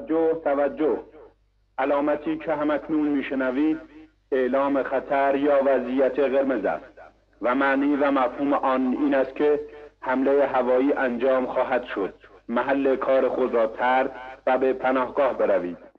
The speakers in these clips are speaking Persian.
توجه توجه. علامتی که همکنون میشنوید اعلام خطر یا وضعیت قرمز است و معنی و مفهوم آن این است که حمله هوایی انجام خواهد شد. محل کار خود را ترک و به پناهگاه بروید.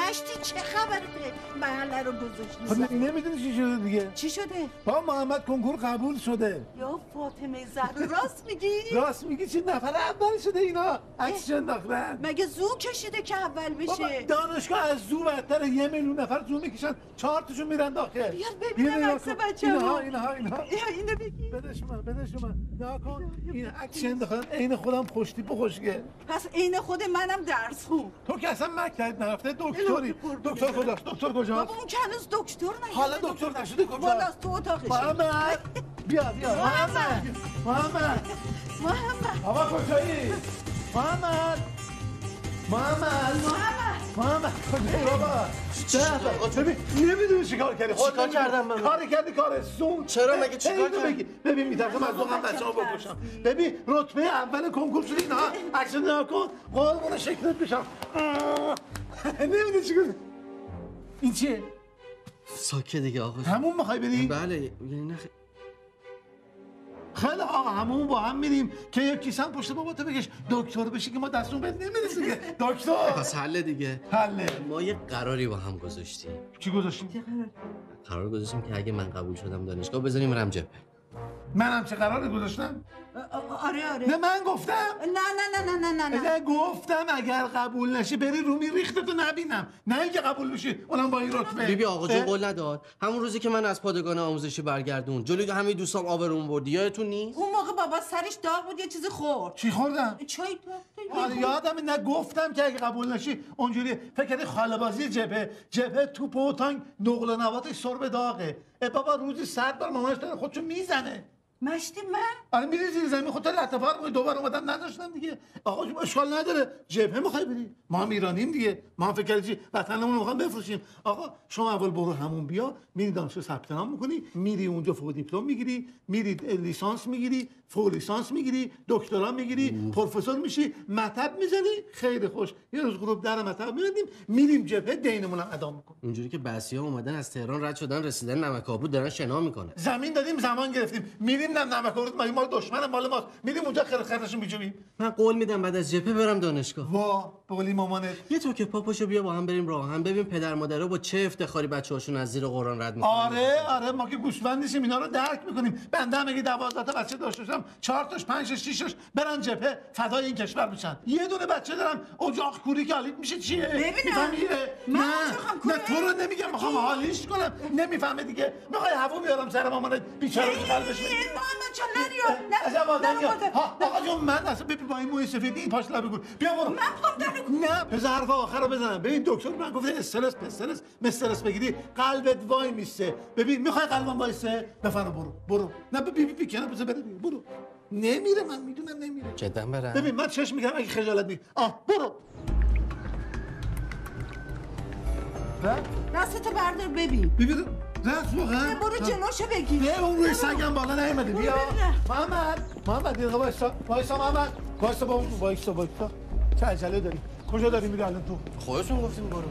مشتی چه خبرته؟ محله رو گذاشتی خب نمیدونی چی شده دیگه؟ چی شده؟ با محمد کنکور قبول شده. یا فاطمه زهرا راست میگی؟ راست میگی؟ چی نفر اول شده اینا؟ عکسش انداختن. مگه زو کشیده که اول بشه؟ دانشگاه از زو بدتر. 1 میلیون نفر زو میکشن 4 تاشون میرن داخل. بیار ببینم عکس بچه‌مو. اینها اینو بگی. بدش من نگاه کن. این عکسش انداختن عین خودم خوشتیپ و خوشگل. پس عین خود منم درس خون. تو که اصلا مکتب نرفته دکتری. دکتر کجاست؟ بابا اون که هنوز دکتر نشده. حالا دکتر نشده کجاست؟ بالا تو اتاقشه. محمد بیا محمد بابا کجایی؟ محمد کجایی بابا؟ ببین نمیدونی چیکار کردی. چیکار کردم من؟ کار سون. چرا مگه چیکار کردم؟ ببین میترسم از دوغم بچه‌مو بکشم. ببین رتبه اول کنکور شدی اینا. عکس نگاه کن. قربون شکلت بشم. نمیدونی چیکار. این چیه؟ ساکه دیگه آقا. همون میخوای بری؟ بله یعنی خیلی آقا همون با هم میریم که یک کیسم پشت بابات بکش دکتر بشی که ما دستون بهت نمیرسه دیگه. دکتر پس حل دیگه. ما یه قراری با هم گذاشتیم. چی گذاشتیم؟ قرار گذاشتیم که اگه من قبول شدم دانشگاه بذاریم برم جبهه. منم چه قراری گذاشتم؟ آره نه من گفتم. نه گفتم اگر قبول نشی بری رومی ریختتو نبینم. نه اینکه قبول بشی اونم با این رتبه. بیبی آقا جون قول نداد. همون روزی که من از پادگان آموزشی برگردون جلوی همه دوستام آبروم بردی یادتون نیست؟ اون موقع بابا سرش داغ بود یه چیزی خورد. چی خوردم؟ چای یادم نه گفتم که اگه قبول نشی اونجوری فکر کردی خاله‌بازی جبهه توپ و تانک نقل و نواتش سرب داغه. بابا روزی 100 بار مامانش داره خودشو میزنه. مشتی من؟ آره میری زیر زمین خودت لطفا رو دوباره اومدم نداشتم دیگه. آقا جون اشکال نداره جبهه میخوای بری، ما هم ایرانیم دیگه، ما هم فکر کردی وطنمون رو میخوام بفروشیم. آقا شما اول برو همون بیا، میری دانشگاه ثبت نام میکنی، میری اونجا فوق دیپلم میگیری، میری لیسانس میگیری، فوق لیسانس میگیری، دکترا میگیری، پروفسور میشی، مطب میزنی، خیلی خوش. یه روز گروه در مطب میادیم، میریم جبهه دینمون هم ادا میکنیم. اینجوری که بعضیا اومدن از تهران رد شدن رسیدن نمک‌آبرود دارن شنا میکنن. زمین دادیم زمان گرفتیم، میریم نمک‌آبرود مال دشمن مال ماست، میریم اونجا خرخرشو میجویم. من قول میدم بعد از جبهه برم دانشگاه. وا بقولی مامانت یه تو که پاپاشو بیا با هم بریم راه هم ببین پدر مادرها با چه افتخاری بچه‌هاشون از زیر قرآن رد میکنن. آره ما که گوشوند نیستیم اینا رو درک میکنیم. بنده هم اگه 12 تا بچه داشته باشم 4 تاش 5 تاش 6 تاش برن جبهه فدای این کشور بشن. یه دونه بچه دارم اجاق کوری که حالیت میشه چیه؟ ببینم نه تو رو نمیگم میخوام حالیش کنم نمیفهمه دیگه. میخوای هوا بیارم سر مامانت بیچاره تو قلبش بگیر. مامان چون نریا آقا جون من اصلا ببین با این موی سفیدی این پاش لبه گور بیا برو. من پام نه بذار حرف آخر رو بزنم. ببین دکتر من گفته استرس بگیری قلبت وای میسته. ببین میخوای قلبم وایسه بفرما برو نه بی کنه بذار بره برو. نمیره من میدونم نمیره. جدا برم. ببین من چش میگم اگه خجالت میگی برو. راستتو بردار ببین. ببین رفت واقعا. برو جلوشو بگیر. نه اون روی سگم بالا نیومده. بیا محمد دیگه وایسا محمد وایسا چه عجله داری؟ کجا داری میری الان تو؟ خودتون گفتیم برو.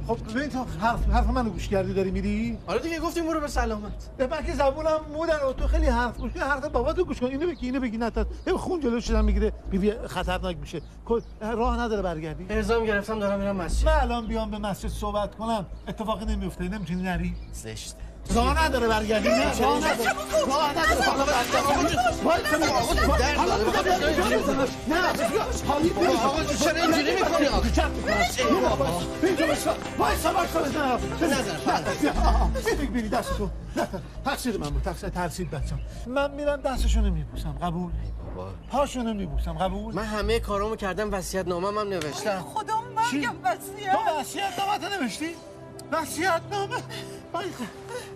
خب ببین تو حرف منو گوش کردی داری میری؟ آره دیگه گفتیم برو به سلامت. من که زبونم مودن تو خیلی حرف گوش کن. حرف باباتو گوش کن. اینو بگی نتر. خون جلوش شدن میگیره بیبی خطرناک میشه. راه نداره برگردی. الزام گرفتم دارم میرم مسجد. من الان بیام به مسجد صحبت کنم اتفاقی نمیفته. نمیتونی نری. زشته. راه نداره برگردی. نه راه نداره. آقا چرا اینجوری میکنی؟ بگیری دستتو. تقصیر من بود. ترسید بچم. من میرم دستشونو میبوسم. قبول؟ پاشونو میبوسم. قبول؟ من همه کارامو کردم وصیت نامه‌ام هم نوشتم. خدا مرگم وصیت. تو وصیت نامه نوشتی؟ وصیت نامه؟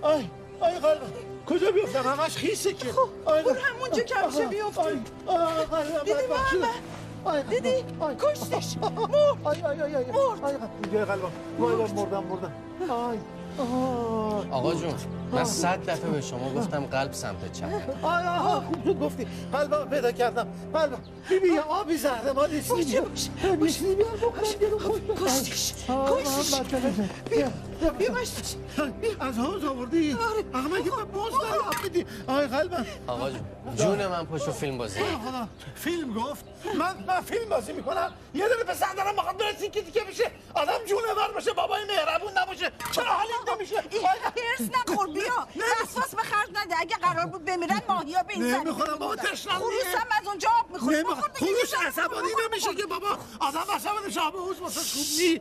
آی قلبم کجا بیفتم؟ همش خیسه که. برو همونجا که همیشه بیفتی. دیدی محمد؟ دیدی؟ کشتش. مرد. اینجای قلبم. وای مردم. آقا جون من 100 دفعه به شما گفتم قلب سمت چپ. خوب شد گفتی. قلبم پیدا کردم. قلبم بیبی یه آبی زهره ما نیستی. باشه. کشتش. بیا باشتش. از حوض آوردی؟ آقا من که به باز داری آفیدی. قلبم. آقا جون من پشت فیلم بازی. فیلم گفت؟ من فیلم بازی میکنم؟ یه دونه پسر دارم بخواد بره تیکه بشه آدم جونور باشه بابای مهربون نباشه چرا حالیم نمیشه؟ هرس نخور بیا. وسواس به خرج نده. اگه قرار بود بمیرن ماهیا به این زمین نمیخورم بابا تشنم خروسم از اونجا آب میخوری. خروس عصبانی نمیشه که بابا آدم عصبانی شه آب حوض واسه خوب نی.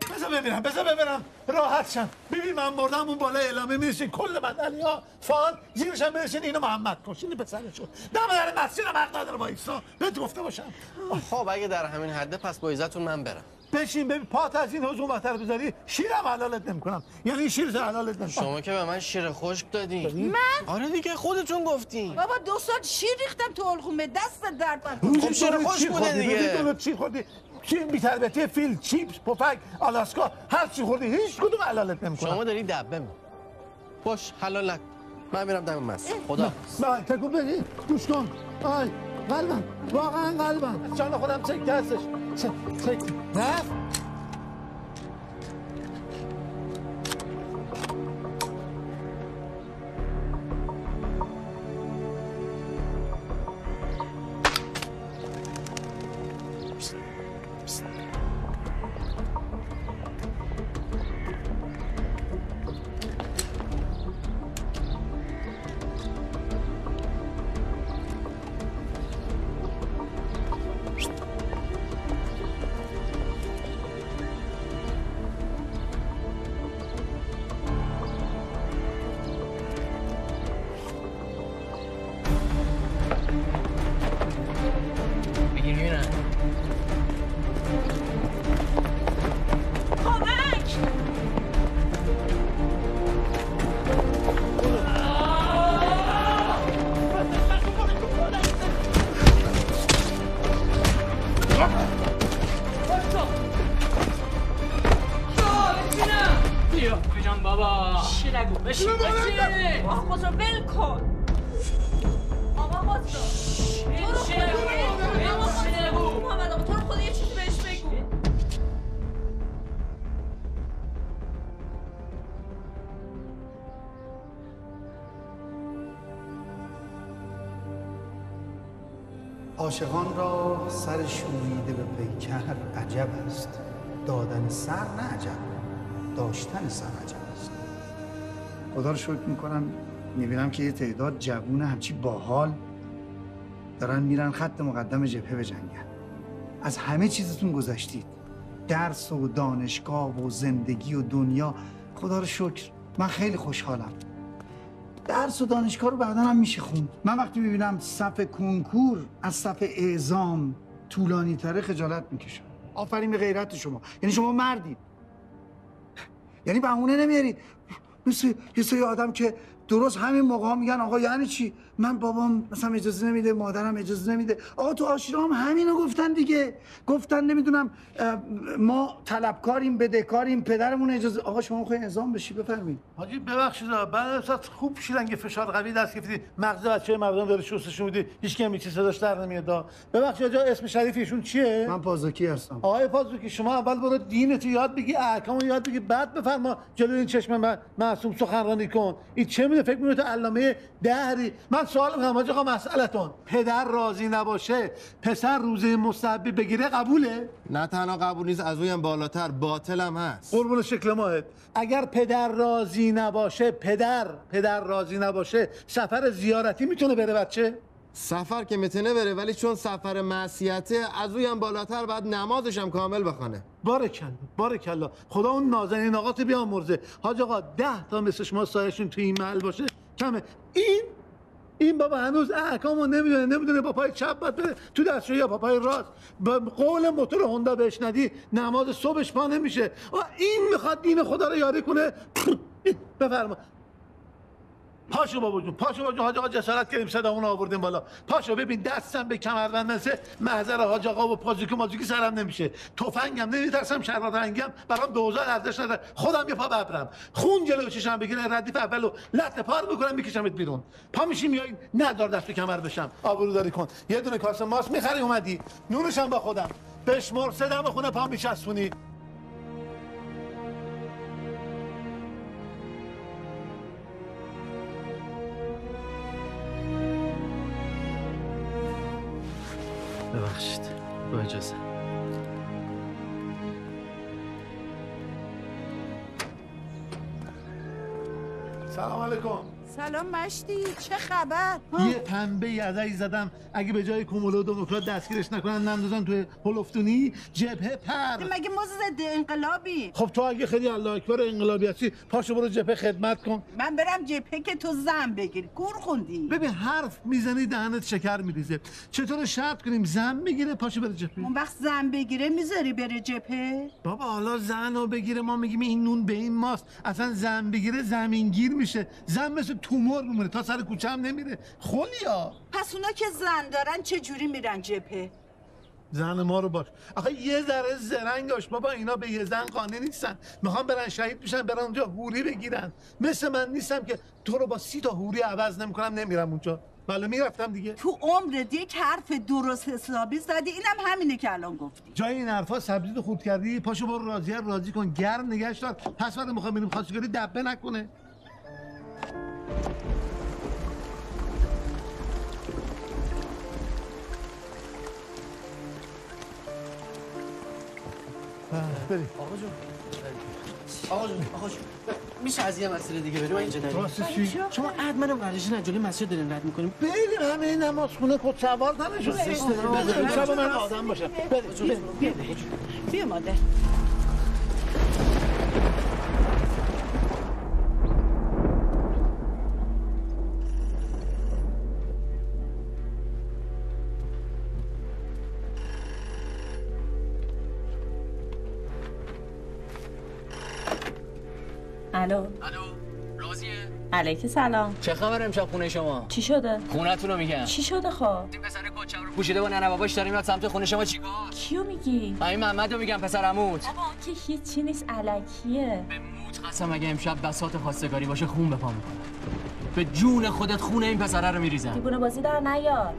بذار ببینم راحت شم. ببین من مردم اون بالا اعلامه میرسین کل بدنیا فان زیرش هم برسین اینو محمد کشین پسرشو دم در مسجد هم حق نداره وایسا بهت گفته باشم. خب اگه در همین حده پس با عزتون من برم. بشین ببین پات از این حوض اونورتر بذاری شیرم حلالت نمیکنم. یعنی شیر حلالت نمیکنم. شما که به من شیر خشک دادی. من؟ آره دیگه خودتون گفتین. بابا 2 سال شیر ریختم تو الخومه دست درد نکنه. خب شیر خشک بوده دیگه. چی خوردی؟ چی بی‌تربیتی فیل چیپس پفک آلاسکا هر چی خوردی هیچ کدوم حلالت نمیکنم. شما داری دبه می. باش حلال نکن. من میرم دم مسجد. خدا. نه تکون بدی گوش کن. قلبم واقعا قلبم جان خودم چک دستش چک رفت. محمد آقا تو رو خدا یه چیزی بهش بگو. عاشقان را سر شوریده به پیکر عجب است، دادن سر نه عجب، داشتن سر عجب است. خدا رو شکر میکنم میبینم که یه تعداد جوون همچی باحال دارن میرن خط مقدم جبهه بجنگن. از همه چیزتون گذشتید، درس و دانشگاه و زندگی و دنیا. خدا رو شکر من خیلی خوشحالم. درس و دانشگاه رو بعدا هم میشه خوند. من وقتی میبینم صف کنکور از صف اعزام طولانی تره خجالت میکشم. آفرین به غیرت شما، یعنی شما مردید، یعنی بهونه نمیارید مثل یه سری آدم که درست همین موقع ها میگن آقا یعنی چی؟ من بابام مثلا اجازه نمیده، مادرم اجازه نمیده. آقا تو آشیرا هم همینو گفتن دیگه. گفتن نمیدونم ما طلبکاریم، بدهکاریم، پدرمون اجازه. آقا شما میخواین اعزام بشی بفرمایید. حاجی ببخشید بعد از خوب شیلنگ فشار قوی دست گرفتید، مغز بچه مردم داره شستشون میده، هیچ کی هم چیزی صداش در نمیاد. ببخشید آقا اسم شریف ایشون چیه؟ من پازوکی هستم. آقای پازوکی شما اول برو دینتو یاد بگی، احکامو یاد بگی، بعد بفرما جلوی این چشم معصوم سخنرانی کن. این چه میده فکر میکنه تو علامه دهری؟ من سوال میکنم آقا مسئله‌تون پدر راضی نباشه پسر روزه مستحبی بگیره قبوله؟ نه تنها قبول نیست، از اون بالاتر باطلم هست. قربون شکل ماهت. اگر پدر راضی نباشه، پدر راضی نباشه سفر زیارتی میتونه بره بچه؟ سفر که میتونه بره، ولی چون سفر معصیته از اون بالا بعد نمازش هم کامل بخونه. بارکالله خدا اون نازنین آقا تو بیامرزه. حاج آقا 10 تا مثل شما سایه‌شون تو این محل باشه کمه. این بابا هنوز احکامو نمیدونه با پای چپ باید بره تو دستشویی یا با پای راست. با قول موتور هوندا بهش ندی نماز صبحش پا نمیشه. این میخواد دین خدا رو یاری کنه. بفرما. پاشو بابا جون حاج آقا جسارت کردیم صدامون آوردیم بالا. پاشو ببین دستم به کمربند مثل محضر حاج آقا و پازوکی سرم نمیشه. تفنگم نمیترسم، شرار رنگم برام دوزار ارزش نداره. خودم یه پا ببرم خون جلوی چشم بگیره ردیف اولو لطه پار میکنم میکشمت بیرون. پا میشی میای ندار دست کمر بشم. آبروداری کن. یه دونه کاسه ماست میخری اومدی نونش هم با خودم بشمر صدام خونه پا میچسبونی. ببخشید با اجازه. سلام علیکم. سلام مشتی، چه خبر؟ یه پنبه یدعی زدم اگه به جای کومولو دموکرات دستگیرش نکنن نندازن توی هلفتونی جبهه پر. مگه ما ضد انقلابی؟ خب تو اگه خیلی الله اکبر انقلابی هستی پاشو برو جبهه خدمت کن. من برم جبهه که تو زن بگیری. گور خوندی؟ ببین حرف میزنی دهنت شکر میریزه. چطور شرط کنیم زن بگیره پاشو بره جبهه؟ اون وقت زن بگیره میذاری بره جبهه؟ بابا حالا زن رو بگیره ما میگیم این نون به این ماست. اصلا زن بگیره زمینگیر میشه. زن مثل تومور میمونه تا سر کوچه هم نمیره. خولیا. پس اونا که زن دارن چه جوری میرن جبهه؟ زن ما رو باش. آخه یه ذره زرنگ باش بابا، اینا به یه زن قانع نیستن. میخوان برن شهید بشن برن اونجا حوری بگیرن. مثل من نیستم که تو رو با 30 تا حوری عوض نمیکنم نمیرم اونجا. بله میرفتم دیگه. تو عمرت یک حرف درست حسابی زدی، اینم همینه که الان گفتی. جای این حرفا سبزی رو خورد کردی پاشو برو راضی کن، گرم نگهش دار. پس وقتی میخوام بریم خواستگاری دبه نکنه. بریم. آقا جون میشه از یه مسیر دیگه بریم اینجا نریم؟ راستی چی؟ شما عد منم ورزشی نجولی مسیر دارین رد میکنیم. بریم همه نماز خونه خود سوار تنشون. شب من آدم باشم. بیا مادر. الو راضیه؟ علیک سلام. چه خبر امشب خونه شما؟ چی شده؟ خونتون رو میگم. چی شده خب؟ این پسر کوچه رو پوشیده با ننه باباش داره میاد سمت خونه شما. چیکار؟ کیو میگی؟ همین محمد رو میگم پسر عموت. بابا که هیچی نیست الکیه. به موت قسم اگه امشب بساط خواستگاری باشه خون به پا میکنه. به جون خودت خونه این پسره رو میریزم. دیوونه بازی در نیار.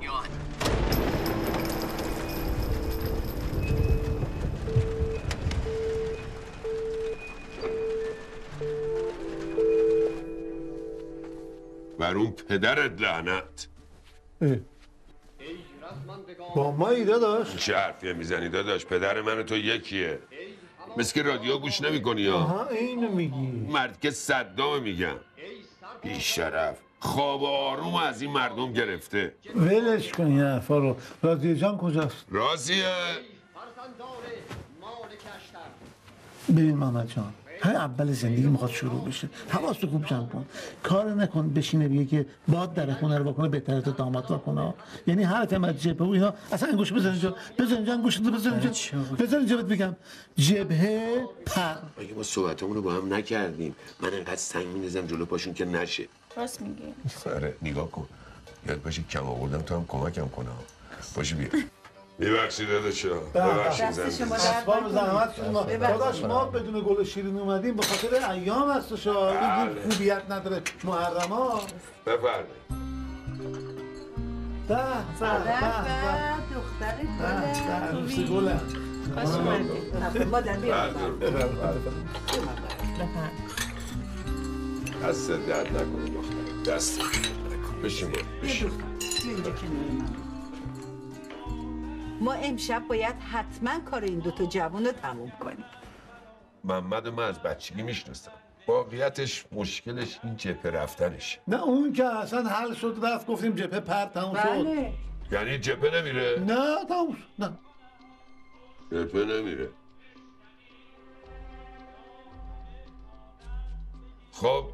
بر اون پدرت لعنت. با ما ایده داشت؟ چه حرفیه میزنی داداش؟ پدر من و تو یکیه. مثل که رادیو گوش نمی کنی ها؟ آها اینو میگی. مرد که صدام میگم. بی شرف. خواب آروم از این مردم گرفته. ولش کن این حرفا رو. راضیه جان کجاست؟ راضیه؟ ببین محمد جان، هر اول زندگی میخواد شروع بشه. حواستو خوب جمع کن. کار نکن بشینه بگه که باد در خونه رو واکنه بهتره تا داماد واکنه. یعنی حرف من جبهه و اینا اصلا انگوش بزن اینجا. بزن اینجا انگوشت بزن اینجا. بزن اینجا بهت بگم. جبهه پر. اگه ما صحبتمون رو با هم نکردیم من انقدر سنگ می‌ریزم جلو پاشون که نشه. راست میگی. آره نگاه کن. یاد باشه کم آوردم تو هم کمکم کنه. باشه بیا. میبخشید داداشا. ببخشید شما اسباب زحمت شما. داداش ما بدون گل شیرین اومدیم به خاطر ایام هستش. این خوبیت نداره محرما. بفرمایید. به دختر گله. خوش اومدید. مادر بیا. دست درد نکنه دختر. دست بشین بشین. ما امشب باید حتما کار این دوتا جوان رو تموم کنیم. محمد من از بچگی میشناسم. واقعیتش مشکلش این جبهه رفتنش. نه اون که اصلا حل شد رفت گفتیم جبهه پر تموم شد. بله. یعنی جبهه نمیره؟ نه تموم شد. نه جبهه نمیره. خب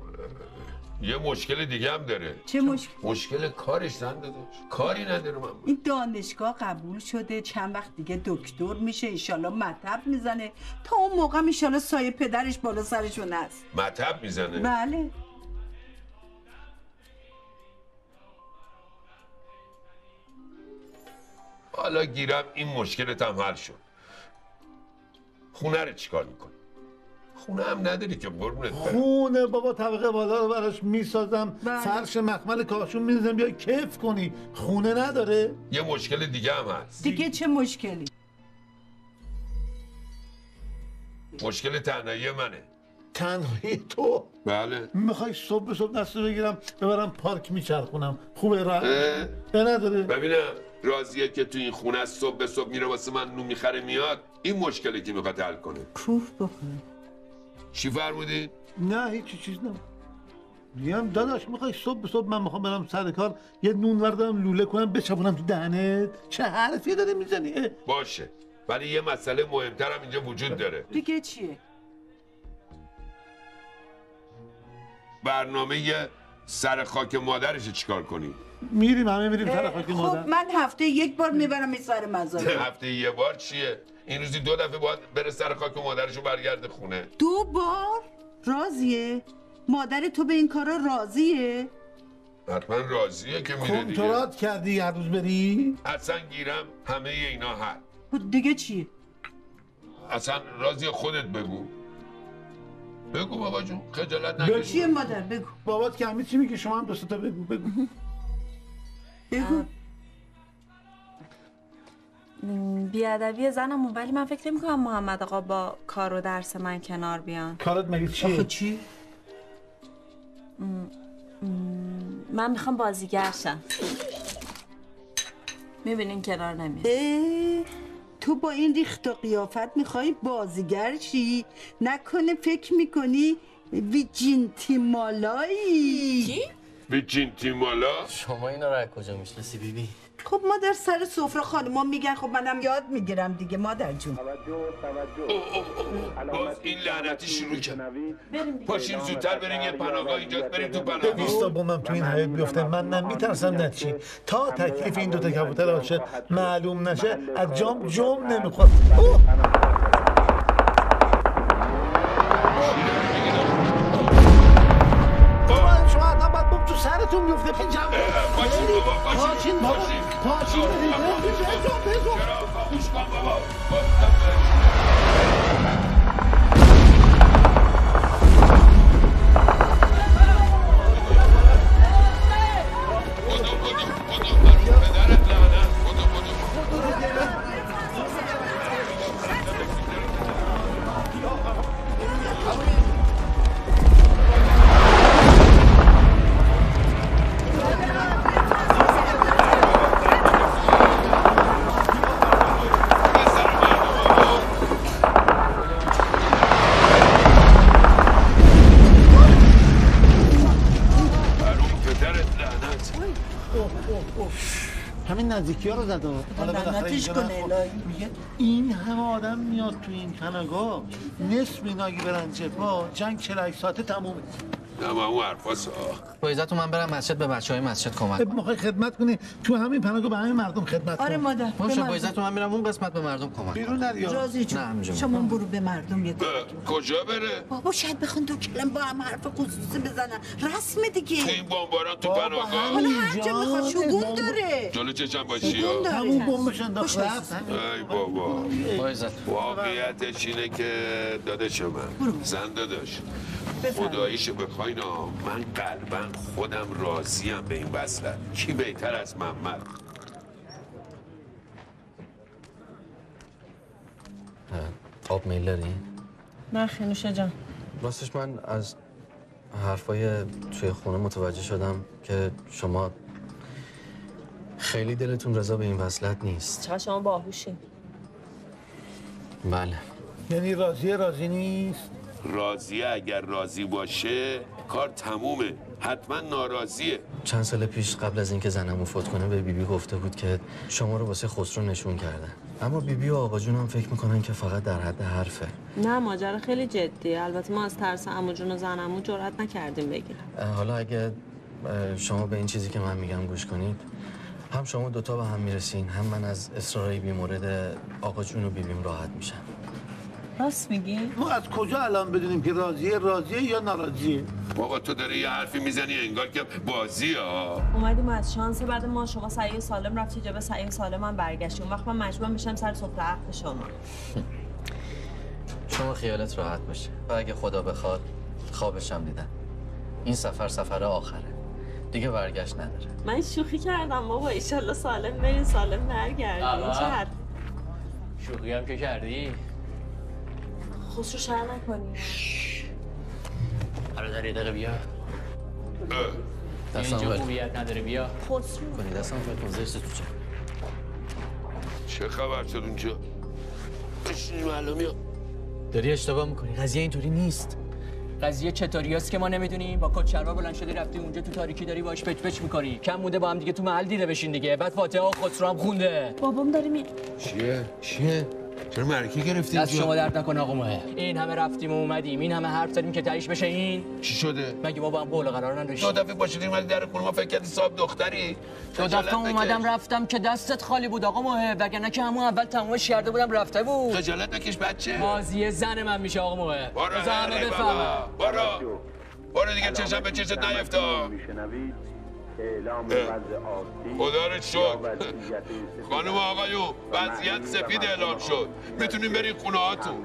یه مشکل دیگه هم داره. چه مشکل؟ مشکل کارش زنده داشت. کاری نداره من. این دانشگاه قبول شده چند وقت دیگه دکتر میشه ایشالله مطب میزنه تا اون موقع ایشالله سایه پدرش بالا سرشون هست. مطب میزنه؟ بله. حالا گیرم این مشکلت هم حل شد. خونه رو چیکار میکنی؟ خونه هم نداری که قربونت برم. خونه بابا طبقه بالا رو براش میسازم. فرش مخمل کاشون میزنم بیا کیف کنی. خونه نداره؟ یه مشکل دیگه هم هست. دیگه چه مشکلی؟ مشکل تنهایی منه. تنهایی تو؟ بله. میخوای صبح به صبح دستو بگیرم ببرم پارک میچرخونم. خوبه راحت؟ نداره. ببینم راضیه که تو این خونه از صبح به صبح میره واسه من نون میخره میاد. این مشکلی که میخواد حل کنه. کوف بخور. چی فرمودی؟ نه هیچی چیز نه. میگم داداش میخوای صبح به صبح من میخوام برم سر کار یه نون وردارم لوله کنم بچپونم تو دهنت. چه حرفی داری میزنی؟ باشه ولی یه مسئله مهمتر هم اینجا وجود داره. دیگه چیه؟ برنامه سر خاک مادرش چیکار کنی؟ میریم همه میریم سر خاک مادر. خب من هفته یک بار میبرم این سر مزار. هفته یه بار چیه؟ این روزی 2 دفعه باید بره سر خاک مادرشو برگرده خونه. 2 بار؟ راضیه؟ مادر تو به این کارا راضیه؟ حتما راضیه که میره دیگه. کنترات کردی هر روز بری؟ اصلا گیرم همه اینا حل. دیگه چیه؟ اصلا راضیه خودت بگو. بگو بابا جون خجالت نکش. چیه مادر بگو. بابات که همین چی میگه شما هم 2 تا بگو. بگو. بیادبی زنمون ولی من فکر نمی‌کنم محمد آقا با کار و درس من کنار بیان. کارت مگه چیه؟ آخه چی؟ من میخوام بازیگر شم. میبینین کنار نمیاد. تو با این ریخت و قیافت میخوای بازیگر شی؟ نکنه فکر میکنی ویجینتی مالایی؟ چی؟ ویجینتی مالا؟ شما اینا رو از کجا میشناسی بیبی؟ خب مادر سر سفره خانوما میگن خب منم یاد میگیرم دیگه مادر جون. باز این لعنتی شروع کرد. پاشین زودتر بریم یه پناهگاه ایجاد بریم تو پناهگاه. 20 تا بمبم تو این حیاط بیفته من نمیترسم نه چی. تا تکلیف این 2 تا کبوتر عاشق معلوم نشه از جام نمیخواد. شما حتما باید بوم تو سرتون میفته پی جمع. پاشین بابا پاشین گوش کن بابا. همین نزدیکی ها رو زد و حالا لعنتش کنه الهی. میگه این همه آدم میاد تو این پناهگاه، نصف اینا اگه برن جبهه جنگ 48 ساعته تمومه. نه اون حرفاست. با عزتون من برم مسجد به بچهای مسجد کمک. میخوای خدمت کنی تو همین پناهگاه به همین مردم خدمت کنی؟ آره مادر. باشه با عزتون من میرم اون قسمت به مردم کمک. بیرون نریا. راضی جون شما برو به مردم یه کجا بره؟ بابا شاید بخوان دو کلم با هم حرف خصوصی بزنن. رسم دیگه. این بمباران تو پناهگاه. حالا هر جا میخواد شگون داره. جلو چشم باشی ها. همون بمبش انداخت رفت. ای بابا. با عزت. واقعیتش اینه که داداش من زن داداش خداییشو بخواین من قلبا خودم راضیم به این وصلت. کی بهتر از محمد؟ آب میل داری؟ نه خینوشه جان. راستش من از حرفای توی خونه متوجه شدم که شما خیلی دلتون رضا به این وصلت نیست. چقدر شما باهوشین. بله. یعنی راضی نیست؟ راضیه اگر راضی باشه کار تمومه. حتما ناراضیه. چند سال پیش قبل از اینکه زنمو فوت کنه به بیبی گفته بود که شما رو واسه خسرو نشون کردن. اما بیبی و آقا جون هم فکر میکنن که فقط در حد حرفه. نه ماجرا خیلی جدیه. البته ما از ترس عمو جون و زنمو جرئت نکردیم بگیم. حالا اگه شما به این چیزی که من میگم گوش کنید، هم شما دوتا به هم میرسین، هم من از اصرارای بیمورد آقا جون و بیبیم راحت میشم. راست میگی؟ ما از کجا الان بدونیم که راضیه یا ناراضیه؟ بابا تو داری یه حرفی میزنی انگار که بازی ها. اومدیم از شانس بعد ما شما سعی سالم رفتی جبه سعی سالم هم برگشتی. اون وقت من مجبور میشم سر سفره عقد شما. شما خیالت راحت باشه و اگه خدا بخواد خوابشم دیدم. این سفر آخره. دیگه برگشت نداره. من شوخی کردم بابا. ایشالله سالم برین سالم برگردین. چه حرف؟ شوخی هم که کردی؟ خسرو شر نکنی. برادر دقیقه بیا. اینجا خوبیت نداره بیا. خسرو کنی دستم فکر کن زشت تو چه خبر شد اونجا؟ بشینی معلومی ها. داری اشتباه میکنی. قضیه اینطوری نیست. قضیه چطوری است که ما نمیدونیم؟ با کت شلوار بلند شدی رفتی اونجا تو تاریکی داری باش پچ پچ میکنی. کم مونده با هم دیگه تو محل دیده بشین دیگه. بعد فاتحه و خسرو هم خونده. بابام داره می چیه؟ چرا مرکی گرفتی دست شما درد نکن آقا ماه. این همه رفتیم و اومدیم، این همه حرف زدیم که تهیش بشه این. چی شده؟ مگه ما با هم قول قرار نداشتیم؟ دو دفعه پاشیدی اومدی در خونه ما فکر کردی صاحب دختری؟ دو دفعه اومدم رفتم که دستت خالی بود آقا ماه، وگرنه که همون اول تمومش کرده بودم رفته بود. خجالت نکش بچه. قاضیه زن من میشه آقا ماه. برو همه بفهمه. برو دیگه چشم به چشت نیفته. خدا رو شکر. خانم آقایون وضعیت سفید اعلام شد. میتونیم بریم خونه هاتون.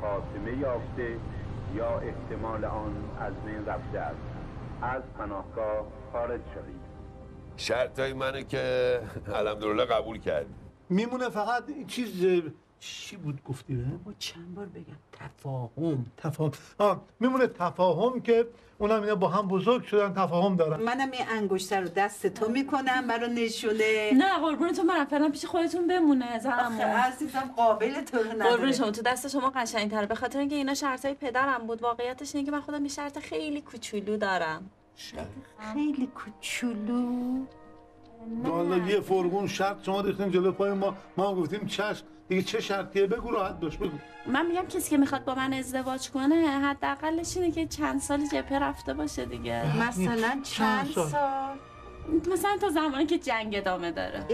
خاتمه یافته یا احتمال آن از بین رفته است. از پناهگاه خارج شوید. شرطای منه که الحمدلله قبول کرد. میمونه فقط چیز چی بود گفتی به؟ با چند بار بگم تفاهم. میمونه تفاهم که اونم اینا با هم بزرگ شدن تفاهم دارن. منم این انگشتر رو دست تو میکنم برای نشونه. نه قربون تو من فعلا پیش خودتون بمونه زنمو. عزیزم قابل تو رو نداره. قربون شما تو دست شما قشنگ‌تره به خاطر اینکه اینا شرطای پدرم بود. واقعیتش اینه که من خودم یه شرط خیلی کوچولو دارم. خیلی کوچولو. والا یه فرگون شرط شما داشتین جلو پای ما گفتیم چشم. دیگه چه شرطیه بگو راحت باش بگو. من میگم کسی که میخواد با من ازدواج کنه حداقلش اینه که چند سال جبهه رفته باشه دیگه. مثلا چند سال؟ مثلا تا زمانی که جنگ ادامه داره.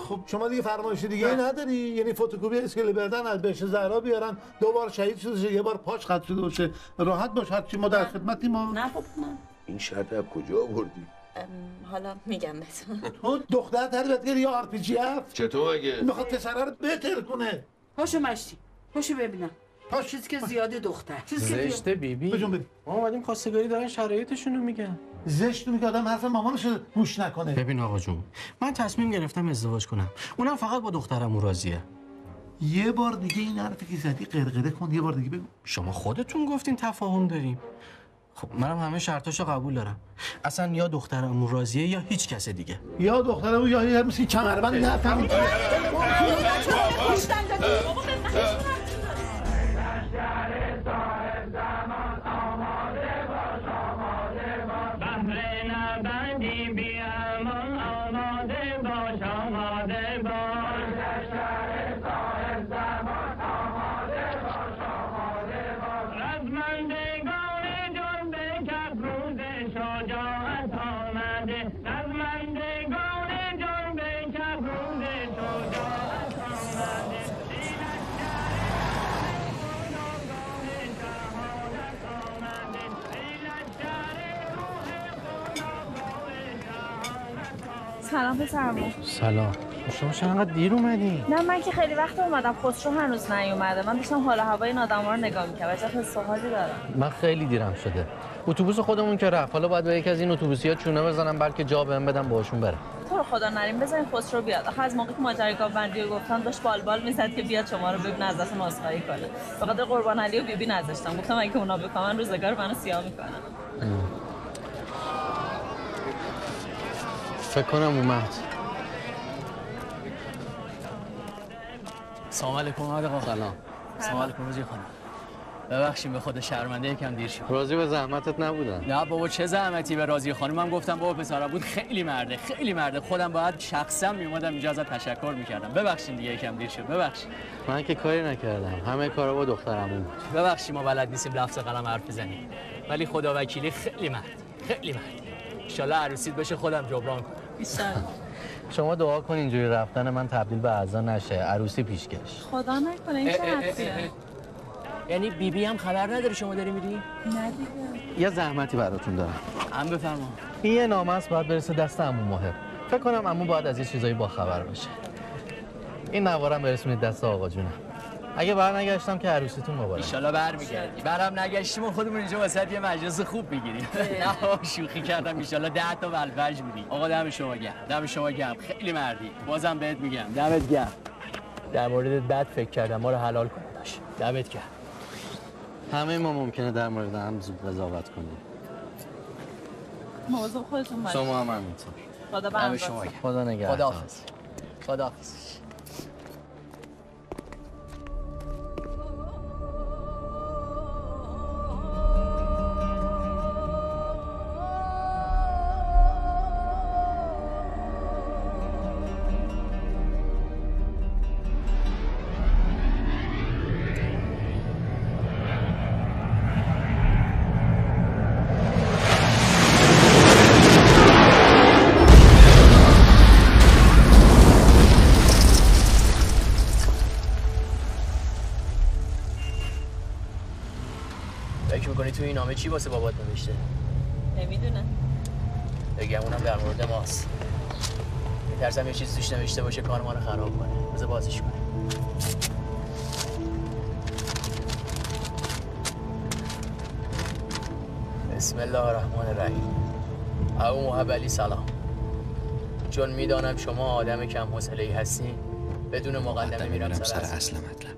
خب شما دیگه فرمایش دیگه نداری؟ یعنی فتوکپی اسکله بردن از بهش زهرا بیارن 2 بار شهید شده یه بار پاش خط شده باشه راحت باش هرچی ما در خدمتی ما. نه خب نه. این شرط از کجا آوردی؟ حالا میگم بهتون. تو دختر تربیت کردی یا آر پی جی اف؟ چطور مگه؟ میخواد پسره رو بهتر کنه. پاشو مشتی. پاشو ببینم. پاش چیزی که زیاده دختر. زشت بیبی. بجون بریم. ما اومدیم خواستگاری دارن شرایطشون رو میگن. زشتونه که آدم حرف مامانش گوش نکنه. ببین آقا جون من تصمیم گرفتم ازدواج کنم. اونم فقط با دخترم راضیه. یه بار دیگه این حرفی که زدی قرقره کن. یه بار دیگه بگو. شما خودتون گفتین تفاهم داریم. خب منم همه شرطاشو قبول دارم. اصلا یا دخترم راضیه یا هیچ کس دیگه. یا دخترم یا یه مثل کمربند نفهمید. بهره نبندی بیامان سلام پسرمو. سلام. شما چرا انقدر دیر اومدی؟ نه من که خیلی وقت اومدم، خسرو هنوز نیومده. من داشتم حال هوای این آدما رو نگاه می‌کردم. چه حس و حالی دارم. من خیلی دیرم شده. اتوبوس خودمون که رفت، حالا باید به یکی از این اتوبوسی‌ها چونه بزنم بلکه جا بهم بدم باهاشون برم. تو رو خدا نریم بزنین خسرو بیاد. آخه از موقعی که ماجرای گاوبندی رو گفتم داشت بالبال میزد که بیاد شما رو ببینه ازتون عذرخواهی کنه. به خاطر قربان علی و بیبی نذاشتم. گفتم اگه اونا بکنن روزگار منو سیاه میکنن. فکر کنم اومد. سلام علیکم آقا. سلام. سلام علیکم رازی خانم. ببخشید به خود شرمنده یکم دیر شد. راضی به زحمتت نبودن. نه بابا چه زحمتی به راضی خانمم گفتم بابا پسرا بود خیلی مرده خیلی مرده. خودم باید شخصا میومدم اینجا ازت تشکر میکردم. ببخشید دیگه یکم دیر شد. ببخشید. من که کاری نکردم. همه کارا با دخترمون بود. ببخشید ما بلد نیستیم لفظ قلم حرف بزنیم. ولی خدا وکیلی خیلی مرد. خیلی مرد. ان شاءالله عروسیت بشه خودم جبران کنم. بیشتر. شما دعا کن اینجوری رفتن من تبدیل به اعضا نشه. عروسی پیشکش. خدا نکنه این چه حرفیه؟ یعنی بیبی هم خبر نداره شما داری میری؟ نه دیگه. یه زحمتی براتون دارم. هم بفرما. این یه نامه است باید برسه دست عمو ماهر. فکر کنم عمو باید از یه چیزایی با خبر باشه. این نوارم برسونید دست آقا جونم. اگه برنگشتم که عروسیتون مبارک. ان شاءالله برمیگردی. برام نگشتیم خودمون اینجا واسه یه مجلس خوب میگیریم. نه شوخی کردم ان شاءالله 10 تا ولوج بودی. آقا دم شما گرم. دم شما گرم. خیلی مردی. بازم بهت میگم. دمت گرم. در موردت بد فکر کردم ما رو حلال کن داش. دمت گرم. همه ما ممکنه در مورد هم زود قضاوت کنیم. موضوع خودتون باشه. شما هم همینطور. خدا دم شما گرم. خدا نگهدار. خداحافظ. خداحافظ. تو این نامه چی واسه بابات نوشته؟ نمیدونم. بگم اونم در مورد ماست. میترسم یه چیزی توش نوشته باشه کار ما رو خراب کنه. بذار بازش کنه. بسم الله الرحمن الرحیم. ابو محب علی سلام. چون میدانم شما آدم کم حوصله‌ای هستین بدون مقدمه میرم سر اصل مطلب.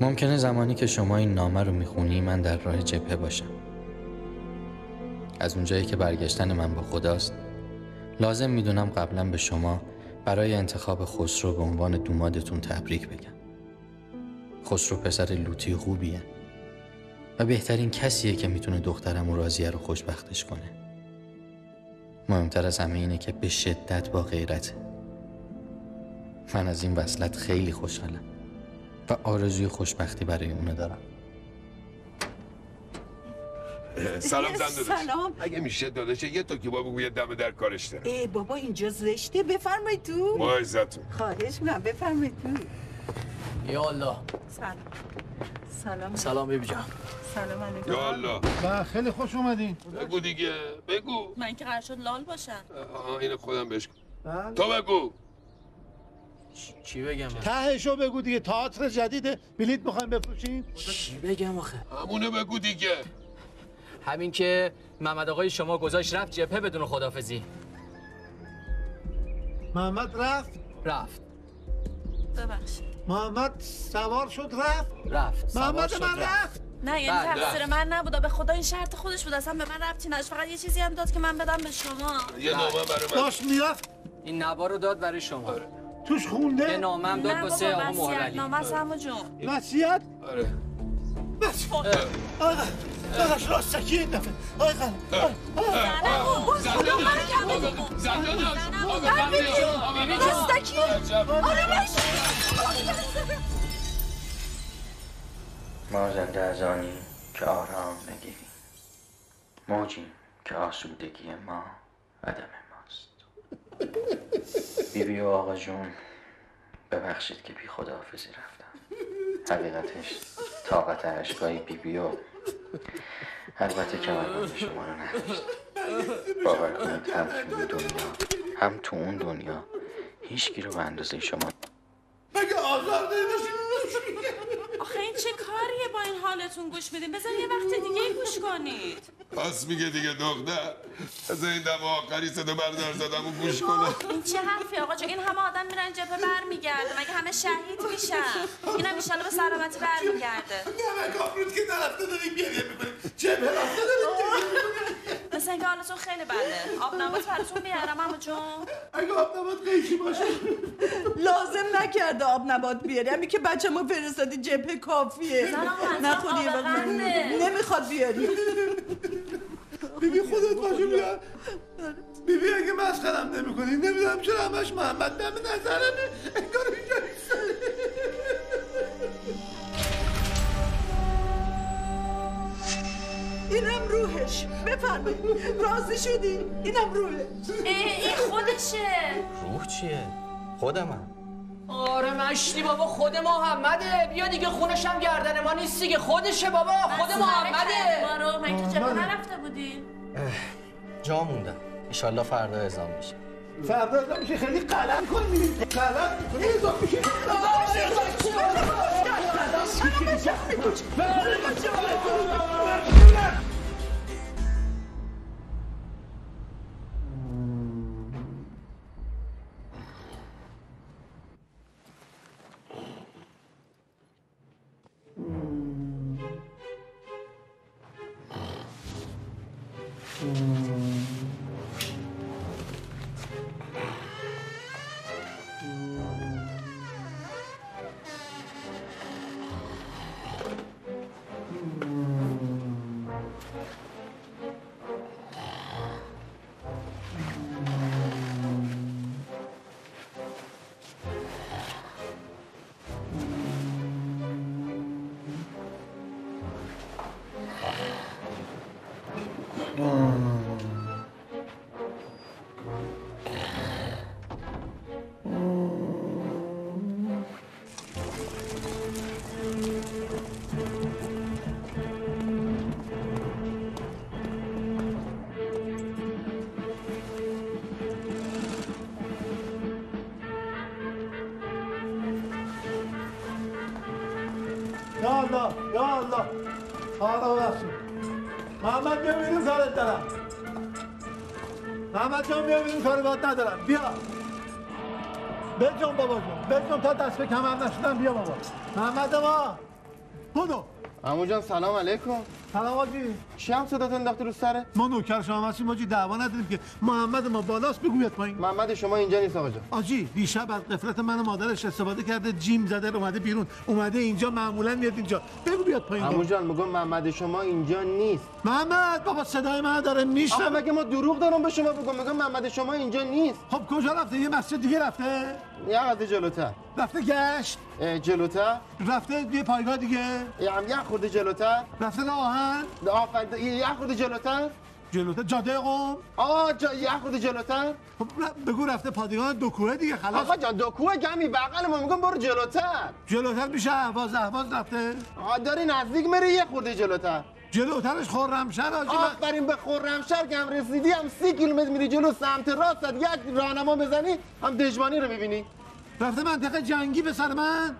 ممکنه زمانی که شما این نامه رو میخونی من در راه جبهه باشم. از اونجایی که برگشتن من با خداست لازم میدونم قبلا به شما برای انتخاب خسرو به عنوان دومادتون تبریک بگم. خسرو پسر لوتی خوبیه و بهترین کسیه که میتونه دخترم و راضیه رو خوشبختش کنه. مهمتر از همه اینه که به شدت با غیرته. من از این وصلت خیلی خوشحالم و آرزوی خوشبختی برای اونو دارم. سلام زن داداش. سلام. اگه میشه داداش یه تو که بابا یه دم در کارش دارم. ای بابا اینجا زشته، بفرمایید تو. با عزتون. خواهش می‌کنم بفرمایید تو. یا الله. سلام. سلام. سلام بیبی جان. سلام علیکم. یا الله. و خیلی خوش اومدین. بگو دیگه بگو. من که قرار شد لال باشم. اینو خودم بهش تو بگو. چی بگم من؟ تهشو بگو دیگه. تئاتر جدیده، بلیط میخوایم بفروشین. چی بگم آخه؟ همونو بگو دیگه. همین که محمد آقای شما گذاشت رفت جبهه بدون خداحافظی. محمد رفت. ببخشید. محمد سوار شد رفت. محمد من رفت. نه یعنی تقصیر من نبوده، به خدا این شرط خودش بود، اصلا به من ربطی نداشت، فقط یه چیزی هم داد که من بدم به شما. یه نامه برای من داشت میرفت. این نوار رو داد برای شما. توش خونده. یه نامه هم داد واسه آقا مهرعلی. نامه است عمو جون. نصیحت. آره. داداش راستکی این دفعه آقای قلم راستکی آره باشه ما زنده از آنی که آرام نگیریم، موجیم که آسودگی ما عدم ماست. بیبی و آقا جون ببخشید که بی خداحافظی رفتم. حقیقتش طاقت عشقای بیبی و البته کمربند شما رو نداشت. باور کنید هم توی دنیا هم تو اون دنیا هیچکی رو به اندازه شما. مگه آزار داشتیم؟ آخه این چه کاریه با این حالتون گوش میدین؟ بذار یه وقت دیگه گوش کنید. پس میگه دیگه دختر بذار این دم آخری صدا بردار زدم و گوش کنه. این چه حرفی آقا جون؟ این همه آدم میرن جبهه برمیگرده، مگه همه شهید میشن؟ اینم ایشالا به سلامتی برمیگرده. نه کامرود که نرفته داریم گریه میکنیم جبهه رفته داریم. مثل اینکه حالتون خیلی بده. آب نبات براتون بیارم عمو جون؟ اگه آب نبات قیچی باشه لازم نکرده آب نبات بیاری، همین که بچه‌مو فرستادی جبهه کافیه. نخوری یه وقت نمیخواد بیاری. بیبی خودت باشه بیار. بیبی اگه مسخرم نمی‌کنی نمیدونم چرا همش محمد دم نظرمه انگار اینجا اینم روحش. بفرمایید راضی شدی؟ اینم روحش. این خودشه. روح چیه؟ خودمم. آره مشتی بابا خود محمده. بیا دیگه خونش هم گردن ما نیست دیگه. خودشه بابا خود محمده. ما رو من تو جبهه نرفته بودی؟ جا موندم. انشالله فردا اعزام میشه. فردا اعزام میشه خیلی قلم کن میریم قلم میکنی اعزام میشه یا الله یا الله آقا ببخشید محمد بیا بیرون کارت دارم محمد جان بیا بیرون کاری باید ندارم بیا بجان بابا جان بجان تا دست به کمر نشدم بیا بابا محمد ما بودو عمو جان سلام علیکم. سلام آجی چی هم صدات انداخته رو سره؟ ما نوکر شما هستیم آجی دعوا نداریم که محمد ما بالاست بگو بیاد پایین. محمد شما اینجا نیست آقا جان. آجی دیشب از غفلت من و مادرش استفاده کرده جیم زده اومده بیرون اومده اینجا معمولا میاد اینجا بگو بیاد پایین. عمو جان میگم محمد شما اینجا نیست. محمد بابا صدای من داره میشنوه. آقا مگه ما دروغ دارم به شما بگم میگم محمد شما اینجا نیست. خب کجا رفته؟ یه مسجد دیگه رفته؟ یه قضیه جلوتر رفته گشت جلوتر رفته یه پایگاه دیگه یه خورده جلوتر رفته راهن یه خورده جلوتر جاده قم یه خورده جلوتر. خب بگو رفته پادگان دو کوه دیگه خلاص. آقا جان دو کوه گمی بغل ما میگم برو جلوتر میشه اهواز رفته داری نزدیک میری یه خورده جلوترش خرمشهر آفرین به خرمشهر که هم رسیدی هم 30 کیلومتر میری جلو سمت راست یک راهنما بزنی هم دژبانی رو میبینی. رفته منطقه جنگی به سر من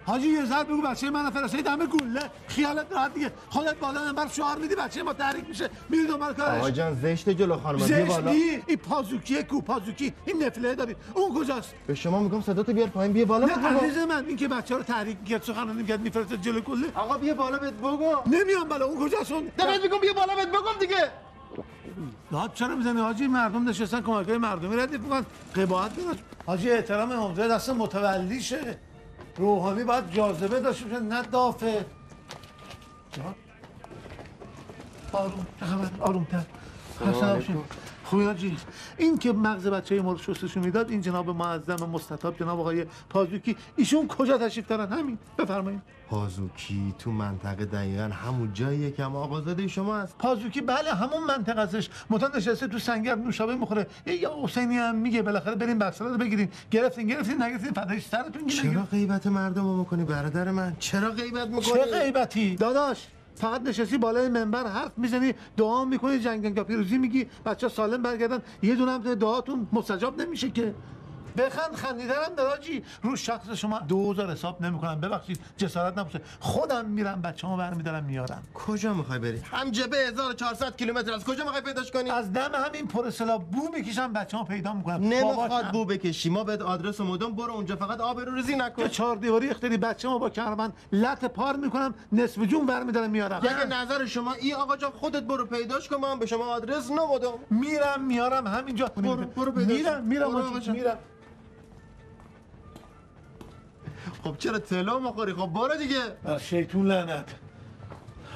حاجی یه ذره بگو بچه من فرستادی دم گله خیالت راحت دیگه خودت بالا نمبر شعار میدی بچه ما تحریک میشه میری دنبال کارش. آقا جان زشت جلو خانم بیا بالا. این پازوکیه کو پازوکی این نفله داری اون کجاست؟ به شما میگم صداتو بیار پایین بیا بالا. نه عزیز من این که بچه‌ها رو تحریک می‌کرد سخنرانی می‌کرد میفرسته جلو گله. آقا بیا بالا بهت بگم. نمیام بالا اون کجاست اون؟ بهت میگم بیا بالا بهت بگم دیگه. داد چرا میزنی حاجی مردم نشستن کمک‌های مردمی ردیف می‌کنن قباحت می‌کنن. حاجی احترام امضای دست متولیشه. روحانی باید جاذبه داشته باشه نه دافه. آروم آرومتر. حسن باشین. خوبی حاجی. این که مغز بچه ما رو شستشو میداد این جناب معظم مستطاب جناب آقای پازوکی ایشون کجا تشریف دارن؟ همین بفرمایید. پازوکی تو منطقه دقیقاً همون جاییه که هم آقازاده شما هست. پازوکی بله همون منطقه ازش متن نشسته تو سنگر نوشابه میخوره. یا حسینی هم میگه بالاخره بریم بکسلا رو بگیرین. گرفتین نگرفتین فدای سرتون. چرا غیبت مردمو میکنی برادر من؟ چرا غیبت میکنی؟ چه غیبتی؟ داداش فقط نشستی بالای منبر حرف میزنی دعا میکنی جنگ پیروزی میگی بچه سالم برگردن یه دونه هم دعاتون مستجاب نمیشه که. بخند خندیدنم دراجی رو شخص شما 2000 حساب نمیکنم. ببخشید جسارت نباشه خودم میرم بچه‌مو برمیدارم میارم. کجا میخوای بری؟ هم جبه 1400 کیلومتر از کجا میخوای پیداش کنی؟ از دم همین پر اصطلاح بو میکشم بچه‌مو پیدا میکنم. نمیخواد بو بکشی ما بهت آدرس و مدام برو اونجا فقط آبروریزی نکن. چهار دیواری اختیاری بچه‌مو با کمربند لط پار میکنم نصف جون برمیدارم میارم. اگه نظر شما ای آقا جان خودت برو پیداش کن من به شما آدرس نمودم. میرم میارم همینجا. برو پیداش میرم. خب چرا طلا میخوری؟ خب برو دیگه. شیطون لعنت.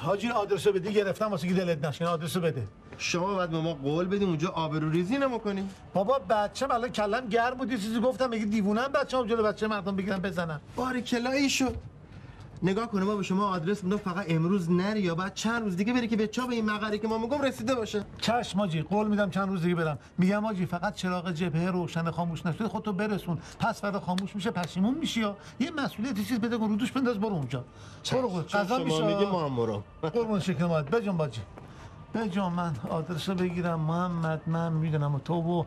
حاجی آدرسو بدی گرفتم واسه که دلت نشینه آدرسو بده. شما بعد به ما قول بدیم اونجا آبروریزی نمی‌کنی. بابا بچه‌م الان کلم گرم بود یه چیزی گفتم میگه دیوونه‌ام بچه‌ام جلو بچه مردم بگیرم بزنم. باریکلا شد. نگاه کنه ما به شما آدرس میدم فقط امروز نری یا بعد چند روز دیگه بری که به چا به این مقری که ما میگم رسیده باشه. چشم حاجی قول میدم چند روز دیگه برم. میگم حاجی فقط چراغ جبهه روشن خاموش نشده خودتو برسون. پس فردا خاموش میشه پشیمون میشی یا یه مسئولیتی چیز بده رو دوش بنداز برو اونجا. برو قضا میشه. میگه ما هم برو. قربون شکل مات بجام باجی. بجام من آدرسو بگیرم محمد من میدونم و تو و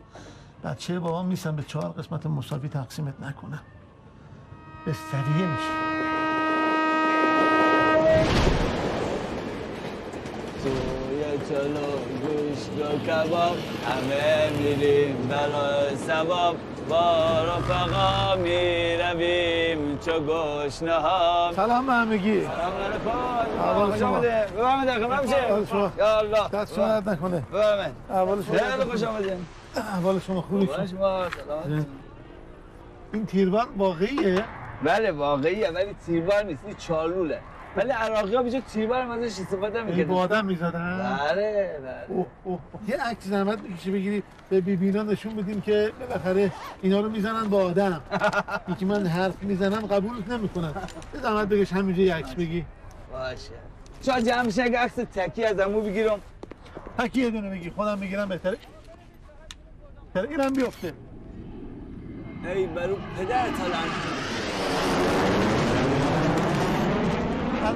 بچه بابا میسن به 4 قسمت مساوی تقسیمت نکنم. به سریه میشه. توی چلو گوشت و کباب همه میریم برای ثواب با رفقا میرویم چو گشنه ها. سلام به همگی. سلام علیکم. خوش آمدید. بفرمایید خدمت میشه. یا الله. دست شما درد نکنه. بفرمایید. احوال شما. خیلی خوش آمدید. احوال شما خوبه؟ شما سلام. این تیربار واقعیه؟ بله واقعیه ولی تیربار نیست این چالوله. ولی عراقی‌ها بیچاره تیربار هم ازش استفاده می‌کردن. با آدم می‌زدن؟ بله. یه عکس زحمت می‌کشی بگیری به بیبینا نشون بدیم که بالاخره اینا رو میزنن با آدم. اینکه من حرف میزنم قبول نمی‌کنم. یه زحمت بکش همینجا یه عکس بگی. باشه. شاید جمع میشه اگه عکس تکی از عمو بگیرم. تکی یه دونه بگی خودم میگیرم بهتره. اینم بیفته. ای برو پدر تالان.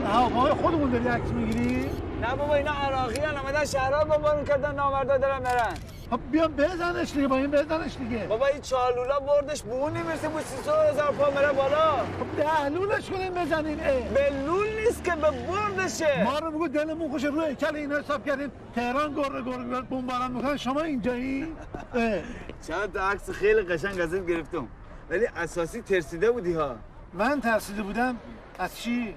هوای خودمون داری عکس میگیری؟ نه بابا اینا عراقی هن اومدن شهرها بمبارون کردن نامردا دارن برن. خب بیام بزنش دیگه با این بزنش دیگه. بابا این چالولا بردش به اون نمیرسه با 300,000 پا میره بالا. خب دهلولش کنیم بزنین. به لول نیست که به بردشه. ما رو بگو دلمون خوشه روی هیکل اینا حساب کردیم تهران گره بمباران میکنن شما اینجایی؟ چند تا عکس خیلی قشنگ ازت گرفتم ولی اساسی ترسیده بودی ها. من ترسیده بودم؟ از چی؟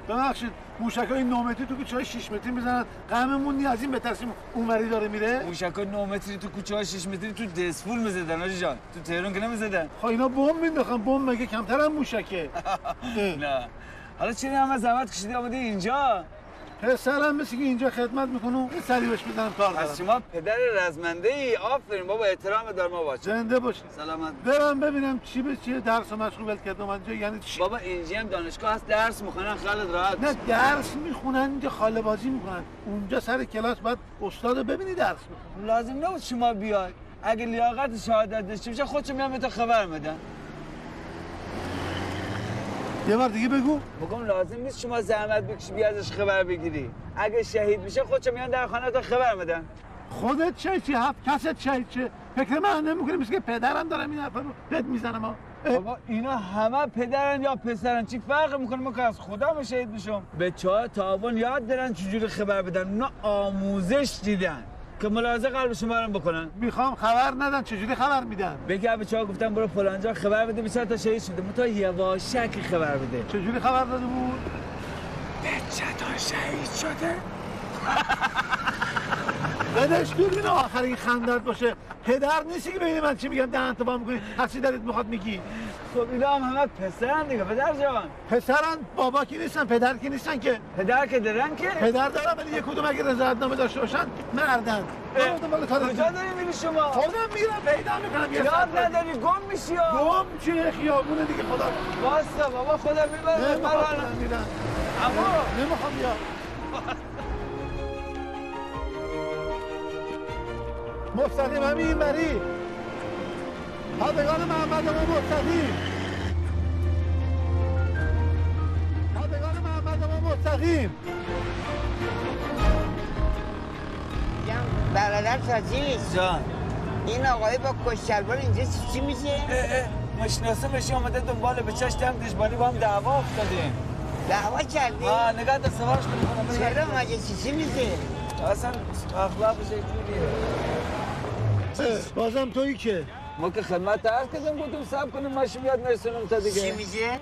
ببخشید موشکای 9 متری تو کوچه‌های 6 متری میزنن غممون نی از این بترسیم اونوری داره میره. موشکای 9 متری تو کوچه‌های 6 متری تو دسفول میزدن آجی جان. تو تهران که نمیزدن. خب اینا بمب مینداختن بمب مگه کمتر هم موشکه. نه حالا چرا همه زحمت کشیدی اومدی اینجا؟ پسرم مثل که اینجا خدمت میکنه این سریبش میزنم کار دارم. از شما پدر رزمنده ای آفرین بابا احترام دار ما باشه. زنده باشی. سلامت. برم ببینم چی به چیه درس و مشغول کردم اینجا یعنی چی؟ بابا اینجا هم دانشگاه هست درس میخونن خیالت راحت. نه درس میخونن اینجا خاله بازی میکنن. اونجا سر کلاس بعد استاد ببینی درس میخونه. لازم نبود شما بیای. اگه لیاقت شهادت داشته باشه خودشون میان بهت خبر میدن. یه بار دیگه بگو. بگم لازم نیست شما زحمت بکشی بیا ازش خبر بگیری. اگه شهید میشه خودشون میان در خانه تا خبر میدن. خودت چی هفت کست چه فکر من نمیکنی مثل که پدرم دارم این حرفا رو بهت میزنم ها. بابا اینا همه پدرن یا پسرن چی فرق میکنه ما که از خودم شهید میشم. بچه‌ها تعاون یاد دارن چجوری خبر بدن اونا آموزش دیدن که ملاحظه قلب شما رو بکنن. میخوام خبر ندن چجوری خبر میدن؟ بگه بچه‌ها گفتم برو فلانجا خبر بده بیچاره تا شهید شده متا یواشکی خبر بده. چجوری خبر داده بود؟ بچه تا شهید شده. بدش دوربین آخرین خندت باشه. پدر نیستی که ببینی من چی میگم دهنتو وا میکنی هرچی دلت میخواد میگی. خب اینا هم همه پسرن دیگه پدر جان. پسرن بابا کی نیستن پدر کی نیستن که. پدر که دارن که. پدر دارن ولی یک کدوم اگه رضایتنامه داشته باشن مردن. کجا داری میری شما؟ خودم میرم پیدا میکنم یه یاد نداری گم میشی ها. گم چه خیابونه دیگه خدا. واسه بابا خودم میبرم. من میرم. اما نمیخوام بیا. مستقیم همین بری پادگان محمد ما مستقیم پادگان محمد ما مستقیم برادر عزیز جان این آقای با کشتلوار اینجا چی میشه؟ مشناسمش اومده دنبال به چش دم دشبالی با هم دعوا افتادیم. دعوا کردی؟ نگاه تا سوارش میکنم. چرا مگه چی میشه؟ اصلا اخلاقش اینجوریه. بازم تویی که ما که خدمت عرض کردم گفتم صبر کنیم ماشین بیاد میرسونم تا دیگه. چی میشه؟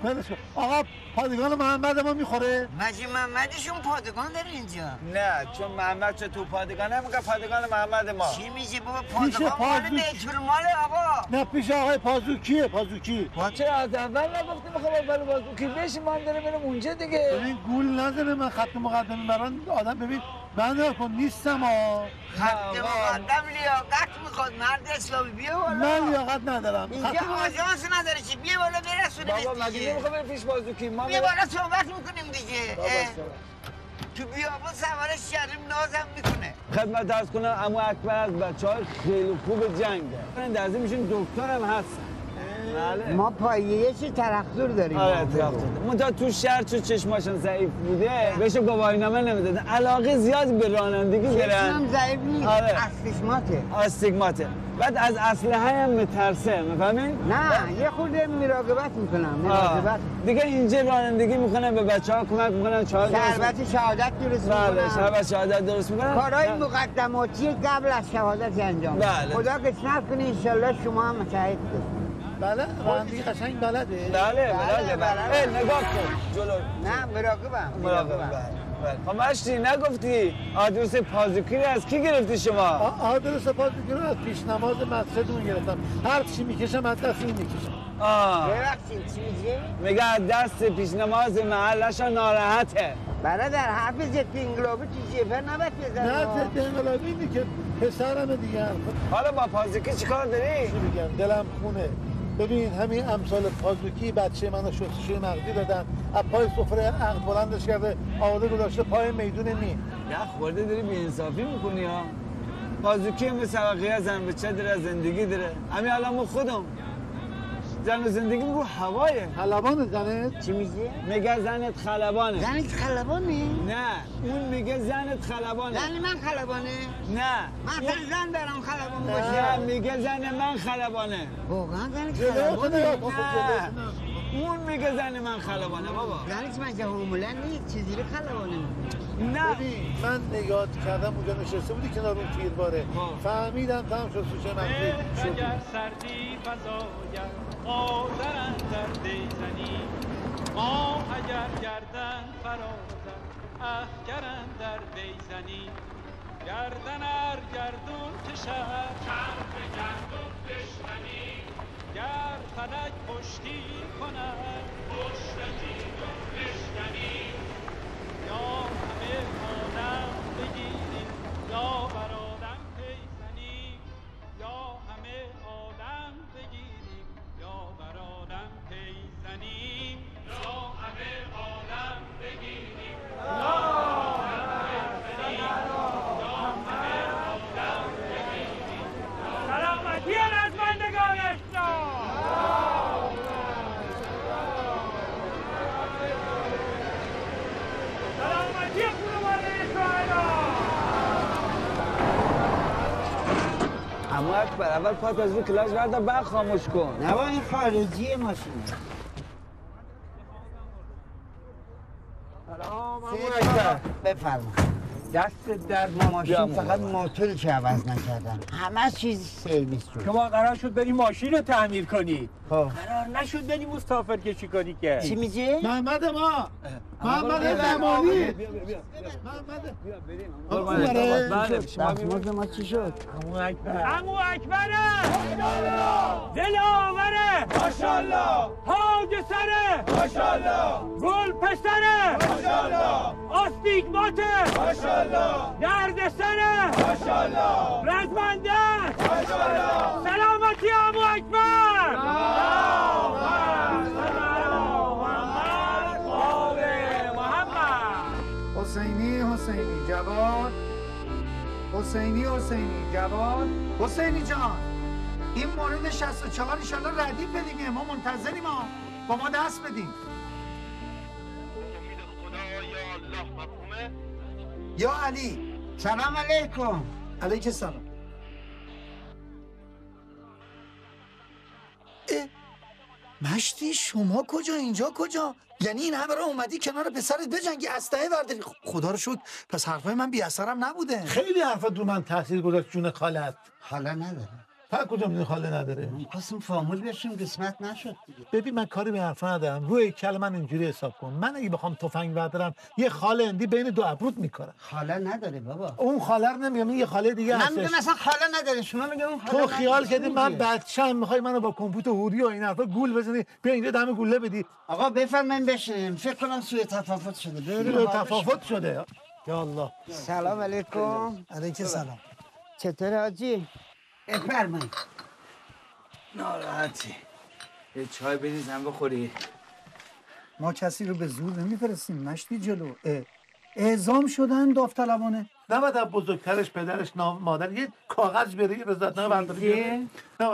آقا پادگان محمد ما میخوره؟ مگه محمدشون پادگان داره اینجا؟ نه چون محمد چه تو پادگانه میگه پادگان محمد ما. چی میشه بابا پادگان مال بیتول مال آقا. نه پیش آقای پازوکیه پازوکی. چرا از اول نگفتیم میخوام اول پازوکی بشیم ما هم داریم بریم اونجا دیگه. ببین گول نزنه من خط مقدمی بران آدم ببین من نکن نیستم ها. خط مقدم لیاقت میخواد مرد اسلامی بیا بالا. من لیاقت ندارم. اینجا آژانس نداره چی بیا بالا برسونه بابا مگه نمیخوام بریم پیش بازوکی ما بیا بالا صحبت میکنیم دیگه. تو بیابون سوارش شریم نازم میکنه. خدمت عرض کنم عمو اکبر از بچه‌های خیلی خوب جنگ داره. در ضمن میشون دکترم هستن. بله. ما پایه‌اش طرفدار داریم. آره طرفدار. منتها تو شهر چون چشماشون ضعیف بوده بهش گواهینامه نمیدادن. علاقه زیاد به رانندگی دارن. چشمم ضعیف نیست. آره. استیگماته. استیگماته. بعد از اسلحه هم میترسه میفهمین؟ نه یه خورده مراقبت میکنم مراقبت. دیگه اینجا رانندگی میکنن به بچه‌ها کمک میکنن شربت شهادت درست میکنن. بله شربت شهادت درست میکنن. کارهای مقدماتی قبل از شهادت انجام. بله. خدا که صبر کنه ان شاءالله شما هم شهید بشید. بله رانندگی قشنگ بلده. بله نگاه کن جلو. نه مراقبم. خب مشتی نگفتی آدرس پازوکی رو از کی گرفتی شما؟ آدرس پازوکی رو از پیش نماز مسجدمون گرفتم. هر چی میکشم از دست این میکشم. ببخشید چی میگه؟ میگه از دست پیش نماز محلش ناراحته. برادر حرف ضد انقلابی تو جبهه نباید بزنی. نه ضد انقلابی اینه که پسرمه دیگه. حالا با پازوکی چیکار داری؟ چی میگم دلم خونه. ببین همین امثال پازوکی بچه منو شستشوی مغزی دادن از پای سفره عقل بلندش کرده آورده گذاشته پای میدون مین. نه خورده داری بی‌انصافی میکنی ها. پازوکی مثل بقیه زن بچه داره زندگی داره. همین الان ما خودم زن و زندگی رو هوایه. خلبان زنت؟ چی میگه؟ میگه زنت خلبانه. زنت خلبانه؟ نه اون میگه زنت خلبانه. زن من خلبانه؟ نه من زن دارم خلبان باشه. نه میگه زن من خلبانه. واقعا زنت خلبانه؟ اون میگه زن من خلبانه بابا. زنت من جهومولن نیست چیزی رو خلبانه. نه ببین من نگاه کردم اونجا نشسته بودی کنار اون تیرباره فهمیدم تمام شد سوچه مغزی شد. اگر سردی فزاید آذرن در دیزنی ما اگر گردن فرازد اخگرن در دیزنی گردن ار گردون کشد چرخ گردون بشکنی گر فلک پشتی کند پشتی بشکنی یا همه آدم بگیریم یا بر آدم پی زنیم یا همه آدم بگیریم یا بر آدم پی زنیم یا همه آدم بگیریم یا سلامتی رزمندگان اسلام سلامتی خانواده اسرائیل. عمو اکبر اول پات از رو کلاش بردار بعد خاموش کن. نه با این خارجی ماشین. سلام عمو اکبر. بفرما. دست درد ماشین فقط موتوری که عوض نکردن همه چیز سرویس شد. شما قرار شد بری ماشین رو تعمیر کنی قرار نشد بری مسافر کشی کنی که چی میگی؟ محمد ما محمد زمانی دستمزد ما چی شد؟ عمو اکبره دلاوره ماشاءالله تاج سره ماشاءالله گل پسره ماشاءالله آستیگماته ماشاءالله درد سره ماشاءالله رزمنده ماشاءالله سلامتی عمو اکبر حسینی جواد حسینی جواد حسینی جان این مورد 64 انشالله ردیف دیگه ما منتظریم با ما دست بدیم یا علی سلام علیکم علیک سلام مشتی شما کجا اینجا کجا یعنی این همه را اومدی کنار پسرت بجنگی اسلحه برداری خدا رو شکر پس حرفای من بی اثرم نبوده خیلی حرفات رو من تاثیر گذاشت جون خالت حالا نداره تا کجا میدونی خاله نداره می‌خواستیم فامیل بشیم قسمت نشد ببین من کاری به حرفا ندارم روی کلمه من اینجوری حساب کن من اگه بخوام تفنگ بردارم یه خاله اندی بین دو ابروت میکنه خاله نداره بابا اون خاله رو نمیگم یه خاله دیگه هستش من میگم اصلا خاله نداره شما میگم اون خاله تو خیال کردی من بچه‌ام میخوای منو با کامپیوتر هوری و این حرفا گول بزنی بیا اینجا دم گوله بدی آقا بفرمایید بشینیم فکر کنم سوء تفاوت شده سوء تفاوت شده یا الله سلام علیکم علیک سلام چطور حاجی بفرمایید ناراحتی یه چای بریزم بخوری ما کسی رو به زور نمیفرستیم مشتی جلو اعزام شدن داوطلبانه نباید بزرگترش پدرش مادر یه کاغذ بری رضایتنامه برداری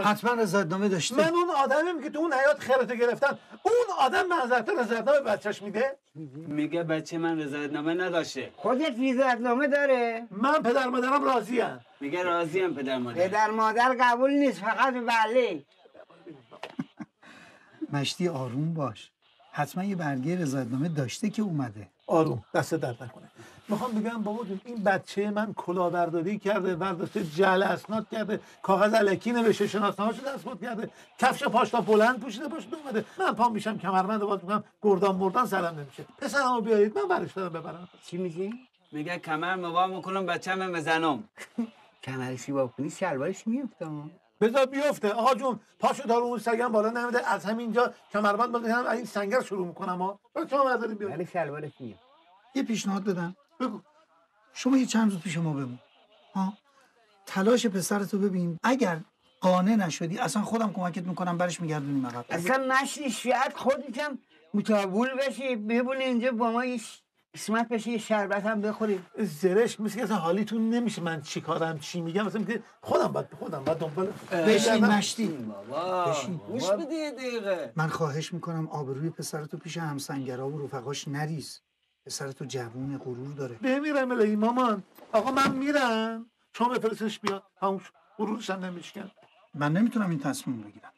حتما رضایتنامه داشته من اون آدمیم که تو اون حیاط خیرتو گرفتن اون آدم معذرت رضایتنامه بچهش میده میگه بچه من رضایتنامه نداشته خودت رضایتنامه داره من پدر مادرم راضیم میگه راضیم پدر مادر پدر مادر قبول نیست فقط بله مشتی آروم باش حتما یه برگه رضایتنامه داشته که اومده آروم دست درد نکنه میخوام بگم بابا جون این بچه من کلاهبرداری کرده برداشته جعل اسناد کرده کاغذ الکی نوشته شناسنامه‌شو دستخط کرده کفش پاشتا بلند پوشیده باشه اومده من پام میشم کمربند باز میکنم گردان مردان سرم نمیشه پسرمو بیارید من برش دارم ببرم چی میگی میگه کمر موام میکنم بچه‌م بزنم کمرشی با کنی شلوارش میفته بذار بیفته آقا جون پاشو دارو اون سگم بالا نمیده از همینجا کمربند بزنم این سنگر شروع میکنم ها شما بردارید بیارید ولی شلوارش میاد یه پیشنهاد بدم بگو شما یه چند روز پیش ما بمون ها تلاش پسرتو ببین اگر قانع نشدی اصلا خودم کمکت میکنم برش میگردونیم عقب اصلا مشتی شاید خودتم متابول بشی ببونی اینجا با ما قسمت بشه یه شربت هم بخوریم زرشک مثل که اصلا حالیتون نمیشه من چی کارم چی میگم مثلا که خودم باید دنبال بشین مشتی بابا بشین گوش بده یه دقیقه من خواهش میکنم آبروی پسرتو پیش همسنگرا و رفقاش نریز پسرتو جوون غرور داره بمیرم الهی مامان آقا من میرم شما بفرستش بیاد همون غرورش هم نمیشکن من نمیتونم این تصمیم بگیرم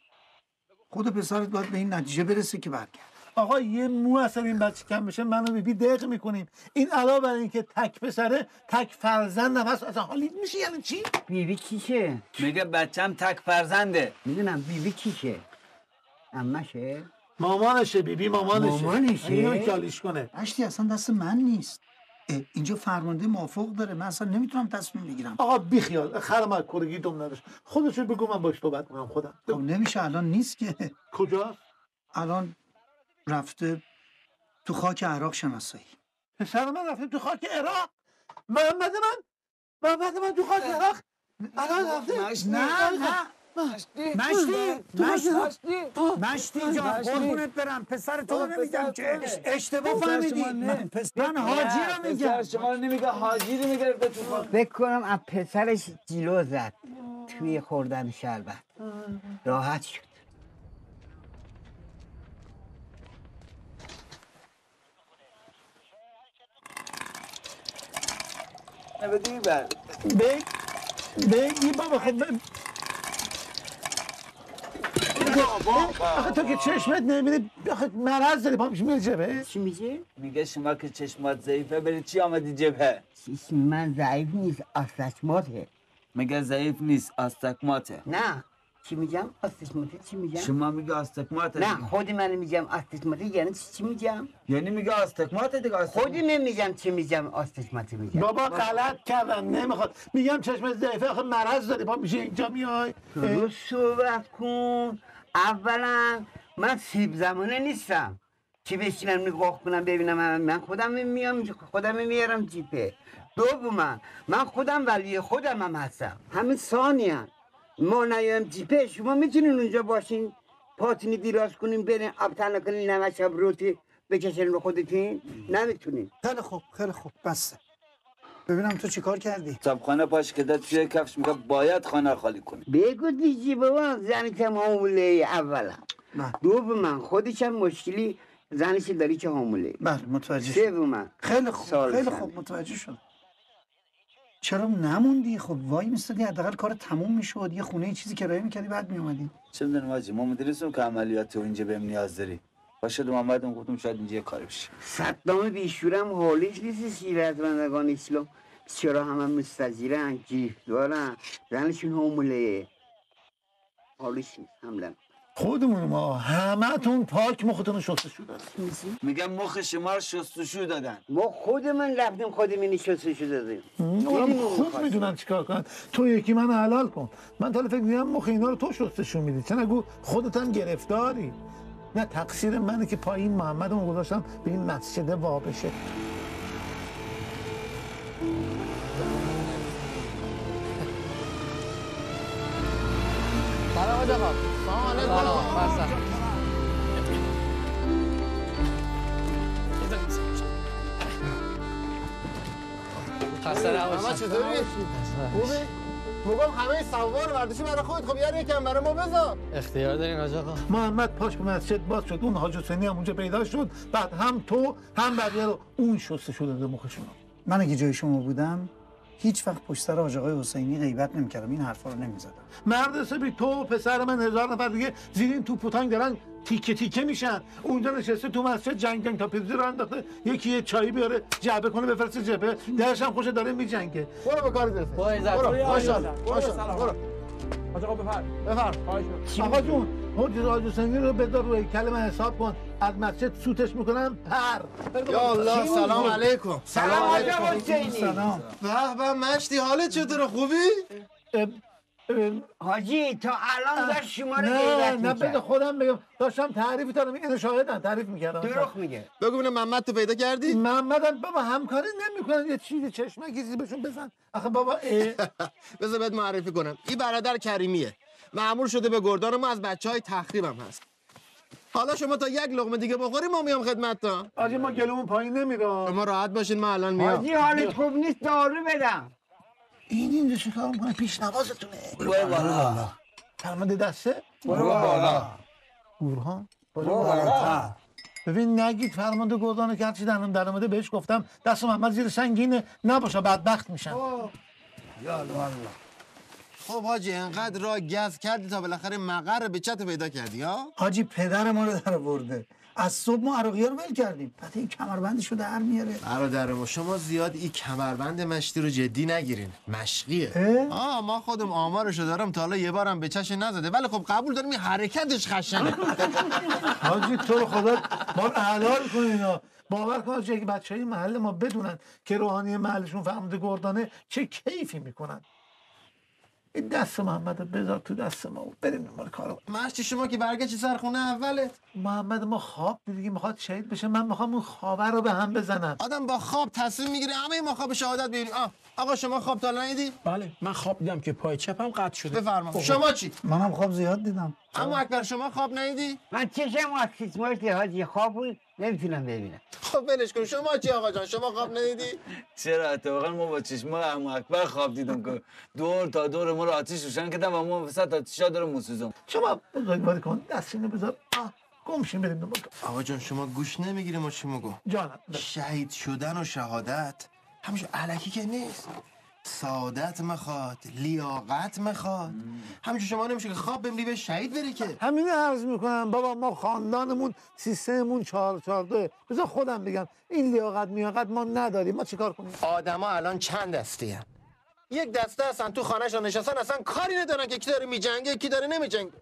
خود پسرت باید به این نتیجه برسه که برگرد آقا یه مو اصلا این بچه کم بشه منو بیبی دق میکنیم این علاوه بر این که تک پسره تک فرزندم هست اصلا حالی میشه یعنی چی بیبی کیشه میگه بچم تک فرزنده میدونم بیبی کیشه عمشه مامانشه بیبی مامانشه اینو کالیش کنه مشتی اصلا دست من نیست اینجا فرمانده موافق داره من اصلا نمیتونم تصمیم بگیرم آقا بیخیال خرم کرگی دم نداشت خودشو بگو من باش صحبت کنم خودم خب نمیشه الان نیست که کجاست الان رفته تو خاک عراق شناسایی پسر من رفته تو خاک عراق محمد من تو خاک عراق الان رفته نه مشتی جان قربونت برم پسر تو رو نمیگم که اشتباه فهمیدی من حاجی رو میگم شما رو نمیگه حاجی رو میگه فکر کنم از پسرش جلو زد توی خوردن شربت راحت شد نبدی بر بگی بابا خب آخه تو که چشمت نمیبینی آخه مرض داری پا میری جبهه. چی میگه؟ میگه شما که چشمات ضعیفه برید چی آمدی جبهه؟ چشم من ضعیف نیست، آستگماته. میگه ضعیف نیست، آستگماته. نه چی میگم؟ آستگماته چی میگم؟ شما میگه آستگماته. نه خود من میگم آستگماته، یعنی چی میگم؟ یعنی میگه آستگماته دیگه. خود من میگم چی میگم؟ آستگماته میگم. بابا غلط کردم نمیخواد. میگم چشم ضعیفه آخه مرض داری پا میشه اینجا میای. رو صحبت کن. اولا من سیب زمانه نیستم که بشینم نگاه کنم ببینم. من خودم میام خودم میارم جیپه. دوما من خودم ولی خودم هم هستم. همین ثانیه ما نیام جیپه شما میتونین اونجا باشین پاتونی دیراز کنین برین آب تنها کنین نمه شب روتی بکشین رو خودتین. نمیتونین. خیلی خوب بسه. ببینم تو چی کار کردی؟ صابخانه پاش که داد توی کفش میگه باید خانه خالی کنی. بگو دیجی بابا زنی که حامله اولا. دوما خودش هم مشکلی زنش داری که حامله. بله متوجه شدم. سوما خیلی خوب متوجه شد. چرا نموندی؟ خب وای میستادی حداقل کار تموم میشد، یه خونه چیزی کرایه میکردی بعد میومدی. چه میدونم حاجی، ما مدرسیم که عملیات تو اینجا بهم نیاز داری. باشه اومدم گفتم شاید اینجا کاری بشه. صدام بیشورم حالیش نیست شیرازمندگان اسلام چرا همه مستجیرن گریفتارن زنشون حامله حالیش نیست حمله. خودمون ما همتون پاک مختون شستشو دادن. میگم مخ شما رو شستشو دادن. ما خودمون رفتیم خودمون شستشو دادیم. خوب میدونن چیکار کنن. تو یکی من حلال کن. من تا فکر می‌کنم مخ اینا رو تو شستشو میدی. چه نگو خودت هم گرفتاری. نه تقصیر منه که پایین محمدمو گذاشتم به این مسجد وا بشه. سلام آقا. سلام علیکم. خسته نباشید. چطوری؟ خوبی؟ میگم همه سوار ورداشی برای خودت، خب یکم برای ما بذار. اختیار دارین حاج آقا. محمد پاش به مسجد باز شد، اون حاج حسینی هم اونجا پیدا شد، بعد هم تو هم بقیه رو اون شسته شده به مخ شما. من اگه جای شما بودم هیچ وقت پشت سر آقای حسینی غیبت نمی‌کردم، این حرفا رو نمی‌زدم. مرد حسابی تو پسر من 1000 نفر دیگه زیر این توپ و تانک دارن تیکه تیکه میشن. اونجا نشسته تو مسجد جنگ تا پیروزی رو انداخته، یکی یه چایی بیاره جعبه کنه بفرسته جبهه، درش هم خوش داره میجنگه. برو به کار برس. برو ماشاءالله. برو. حاج آقا بفرم. آقا جون حاج حسینی رو بذار روی کلمه حساب کن، از مسجد سوتش میکنم پر. یا الله سلام علیکم. سلام علیکم. سلام. به مشتی حالت چطوره خوبی؟ حاجی تا الان داشت شما رو نه بده خودم بگم، داشتم تعریف کردم، اینو شاهدن تعریف میکردم. دروغ میگه. بگو ببینم محمد تو پیدا کردی؟ محمدم بابا همکاری نمیکنن، یه چیزی چشمکی بهشون بزن. آخه بابا بذار بهت معرفی کنم، این برادر کریمیه، مأمور شده به گردان ما، از بچهای تخریبم هست. حالا شما تا یک لقمه دیگه بخوریم ما میام خدمتتون. حاجی ما گلومون پایین نمیره. شما راحت باشین من الان میام. حاجی حالت خوب نیست دارو بدم. اینجا چیکار میکنه؟ پیشنوازتونه. برو بالا. فرمانده دسته؟ برو بالا. گورها؟ برو بالا. ببین نگید فرمانده گردانه که هرچی در اومده بهش گفتم دست محمد زیر سنگینه نباشه بدبخت میشن. یا الله. خب حاجی انقدر راه گز کردی تا بالاخره مقر به چت پیدا کردی ها؟ حاجی پدر ما رو در آورده. از صبح ما عراقی‌ها رو ول کردیم. بعد این کمربندشو در میاره. برادر ما شما زیاد این کمربند مشتی رو جدی نگیرین. مشقیه. ما خودم آمارشو دارم تا حالا یه بارم به چش نزده، ولی خب قبول داریم این حرکتش خشنه. حاجی تو رو خدا ما حلال کن اینا. باور کن که بچهای محل ما بدونن که روحانی محلشون فرمانده گردانه چه کیفی میکنن. این دست محمد رو بذار تو دست ما و بریم دنبال کارو. مشتی شما که برگشتی سرخونه اوله. محمد ما خواب دیدی میخواد شهید بشه، من میخوام اون خوابه رو به هم بزنم. آدم با خواب تصمیم میگیره، همه ما خواب شهادت ببینیم. آقا شما خواب تا ندیدی؟ بله من خواب دیدم که پای چپم قطع شده. بفرما. شما چی؟ منم خواب زیاد دیدم. اما اکبر شما خواب ندیدی؟ من چشم آسیسماش حاجی خواب بود نمیتونم ببینم. خب ولش کن. شما چی آقا جان؟ شما خواب ندیدی؟ چرا اتفاقا ما با چشمای عمو اکبر خواب دیدم که دور تا دور ما رو آتیش روشن کردن و ما وسط آتیشا داره موسوزم. شما بزرگواری کن دستینو بذار گمشیم بریم دنبال کار. آقا جان شما گوش نمیگیری ما چی میگم؟ جانم شهید شدن و شهادت همینجور الکی که نیست. سعادت میخواد، لیاقت میخواد. همینجور شما نمیشه که خواب بمیری به شهید بری که. همین عرض میکنم بابا، ما خاندانمون سیستممون 442. بذار خودم بگم این لیاقت میاقت ما نداریم. ما چیکار کنیم؟ آدما الان چند دستی هن؟ یک دسته هستن تو خانه‌شون نشستن اصلا کاری ندارن که کی داره میجنگه کی داره نمیجنگه.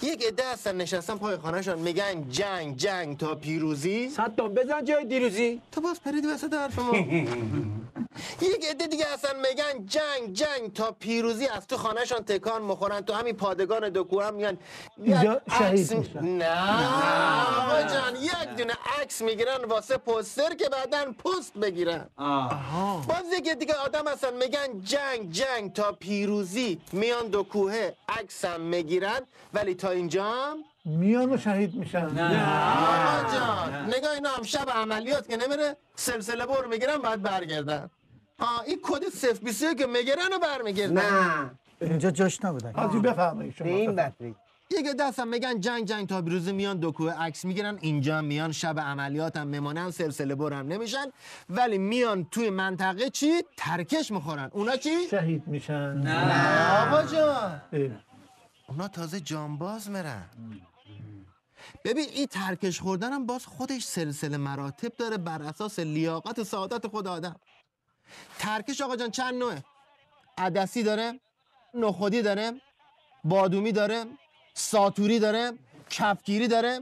یک عده هستن نشستن پای خانه‌شون میگن جنگ جنگ تا پیروزی. صدام بزن جای دیروزی. تو باز پریدی وسط حرف ما. یک عده دیگه هستن میگن جنگ جنگ تا پیروزی، از تو خانه‌شون تکان میخورن، تو همین پادگان دکو هم میان اینجا شهید میشن. نه آقا جان، یک دونه عکس میگیرن واسه پوستر که بعدن پست بگیرن. باز یک دیگه آدم هستن میگن جنگ جنگ تا پیروزی، میان دو کوهه عکس هم میگیرن ولی تا اینجا هم میان و شهید میشن. آقا جان نگاه اینا هم شب عملیات که نمیره سلسله بر میگیرن بعد برگردن. این کد 021 که میگیرن و برمیگردن. نه اینجا جاش نبودن. حاجی بفرمایید شما. به این بطری یک دست هم میگن جنگ جنگ تا پیروزی، میان دو کوه عکس میگیرن، اینجا میان شب عملیات هم میمانن، سلسله بر هم نمیشن ولی میان توی منطقه چی ترکش میخورن. اونا چی شهید میشن. نه آقا جان، اونا تازه جانباز میرن. ببین این ترکش خوردن هم باز خودش سلسله مراتب داره بر اساس لیاقت و سعادت خود آدم. ترکش آقا جان چند نوعه؟ عدسی داره، نخودی داره، بادومی داره، ساتوری داره، کفگیری داره.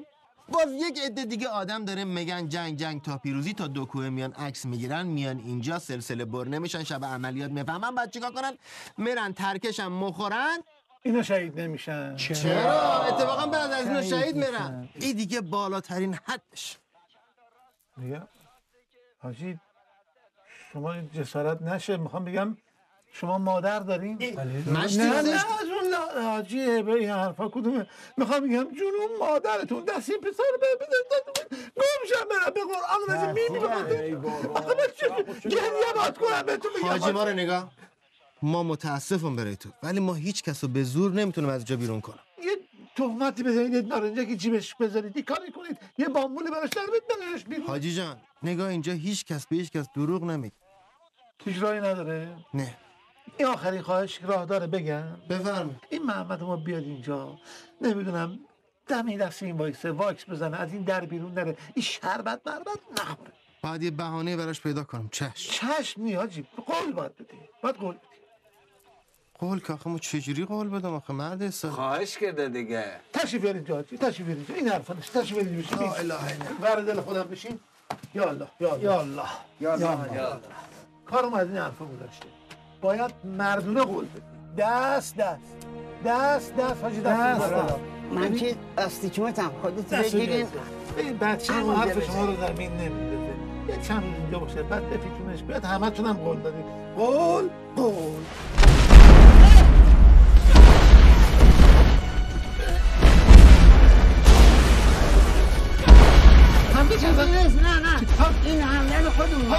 باز یک عده دیگه آدم داره میگن جنگ جنگ تا پیروزی، تا دو کوه میان عکس میگیرن، میان اینجا سلسله بر نمیشن، شب عملیات میفهمن بعد چیکار کنن؟ میرن ترکش هم مخورن. اینا شهید نمیشن. چرا؟ اتفاقا بعد از اینا شهید میرن. این دیگه بالاترین حدش. میگم حاجی شما جسارت نشه، میخوام بگم شما مادر دارین؟ نه حاجی به این حرفا کدومه؟ میخوام بگم جنون مادرتون دست این پسر گمشم برم به قرآن گریه باد کنم بهتون بگم. حاجی ما رو نگاه، ما متاسفم برای تو ولی ما هیچ کس رو به زور نمیتونیم از جا بیرون کنم. یه تهمتی بزنید نارنجه که جیبش بذارید این کاری کنید، یه بامبولی براش در بزنیدش بیرون. حاجی جان نگاه اینجا هیچ کس به هیچ کس دروغ نمیگه. هیچ راهی نداره؟ نه. این آخرین خواهش راه داره بگم؟ بفرمایید. این محمد ما بیاد اینجا، نمیدونم دمی دست این وایسه واکس بزنه، از این در بیرون نره، این شربت نخوره. بعد یه بهانه براش پیدا کنم. چشم نیاجی، قول باید بدی، باید قول بدی. قول که آخه ما چجوری قول بدم آخه مرد حساب؟ خواهش کرده دیگه. تشریف بیارید اینجا حاجی، تشریف بیارید اینجا. این حرفا نیست، تشریف بیارید بشین. لا اله الا الله. ور دل خودم بشین. یا الله یا الله یا الله یا الله یا الله. کارم از این حرفا گذشته. باید مردونه قول بدی. دست حاجی دست. من که استیکمتم خودت بگیرین. این بچه هم حرف شما رو زمین نمیندازه. یه چند روز اینجا باشه بعد بپیچونش بیاد، همتون هم قول دادید. قول هم بچه نه این حمله خودمون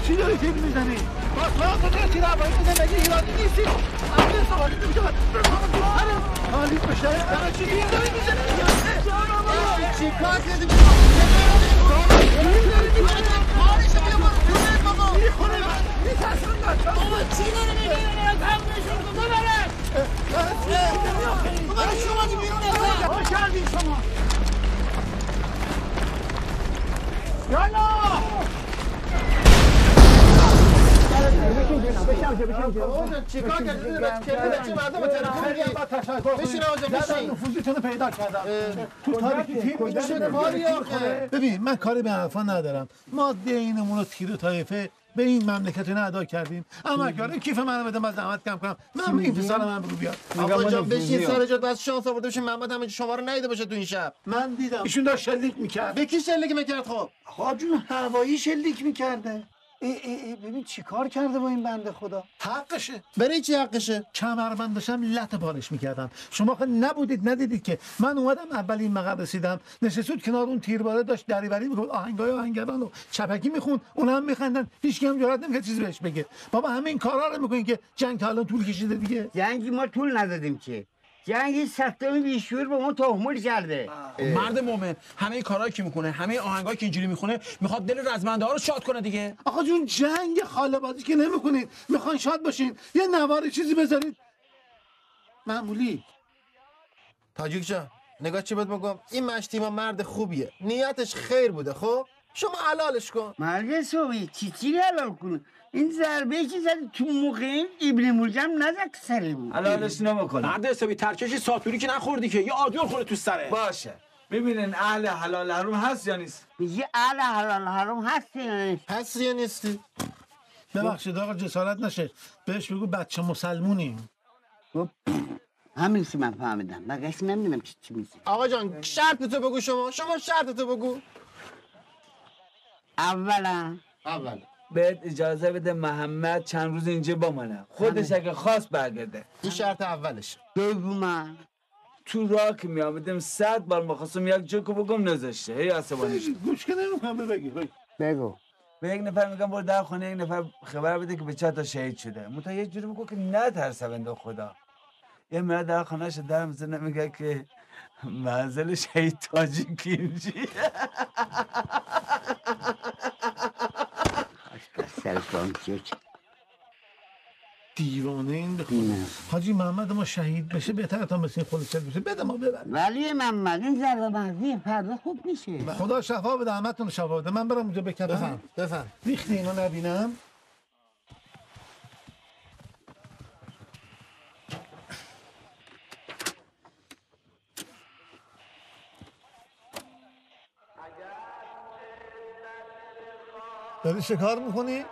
چی داری تیب میزنی؟ باز تو چی را باید میزنی؟ مگه ایرانی نیستی؟ اول سوالی نمیشه حالی بشه برای چی داری میزنی؟ چی کار کردی؟ چی داری میگی؟ کم نشون کن ببرد شما چی بیرونه؟ ما کردیم شما یالا چیکار کردی؟ چه مردم تلفن بشین آقا بشین. نفوذتون رو پیدا کردم. تو تاریکی تیر می‌کنه. ببین من کاری به حرفا ندارم. ما دینمون رو تیر و طایفه به این مملکت ادا کردیم. اما کار کیف منو بده من زحمت کم کنم. من این پسر من بگو بیاد. آقا جان بشین سر جات بس شانس آورده بشین محمد همه شما رو ندیده باشه تو این شب. من دیدم. ایشون داشت شلیک می‌کرد. به کی شلیک می‌کرد خب؟ آقا جون هوایی شلیک می‌کرده. ببین چیکار کرده با این بنده خدا. حقشه. برای چی حقشه؟ کمربند داشتم لط پالش میکردم. شما خود نبودید ندیدید که من اومدم اولین مقر رسیدم نشستود کنار اون تیرباره داشت دریوری میگفت آهنگای آهنگران و چپکی میخوند اونا هم میخندن هیچ کی هم جرئت نمیکنه چیزی بهش بگه. بابا همین کارا رو میکنین که جنگ تا الان طول کشیده دیگه. جنگی ما طول ندادیم که. جنگی سختم بیشور به ما تحمل کرده. مرد مومن همه کارهایی که میکنه همه آهنگایی که اینجوری میخونه میخواد دل رزمنده ها رو شاد کنه دیگه. آقا جون جنگ خاله بازی که نمیکنید. میخواین شاد باشین یه نوار چیزی بذارید معمولی. تاجیک جان نگاه چی بهت بگم این مشتی ما مرد خوبیه نیتش خیر بوده خب شما حلالش کن. مرد صوبی چی حلال کنه این ضربه که زد تو موقع ابن ملجم نزد سره بود. حلالش نمیکنه. مرد حسابی ترکشی ساتوری که نخوردی که یه آدیو خوره تو سره. باشه. ببینین اهل حلال حرام هست یا نیست؟ میگه اهل حلال حرام هست یا نیست؟ هست یا نیستی؟ ببخشید آقا جسارت نشه بهش بگو بچه مسلمونیم. همین سی من فهمیدم بقیش نمیدونم چی میگی. آقا جان شرط تو بگو شما شرط تو بگو. اولا بهت اجازه بده محمد چند روز اینجا بمانه خودش اگه خواست برگرده. این شرط اولش. دوما تو راه که میامدیم 100 بار میخواستم یک جوکو بگم نذاشته هی عصبانی گوش که نمیکنم بگو به یک نفر میگم برو در خونه یک نفر خبر بده که به چند تا شهید شده متا یه جوری بگو که نترسه بنده خدا. یه مرد در خونهش در میزنه میگه که منزل شهید تاجیکینجی. سرکان چیک دیوانه این بخونه حاجی محمد ما شهید بشه بهتر تا مثل خودش بشه بده ما ببر. ولی محمد این ضربه مغزی فردا خوب میشه. خدا شفا بده همتون شفا بده. من برم اونجا بکنم. بفهم ریختی اینو نبینم. داری شکار میکنی؟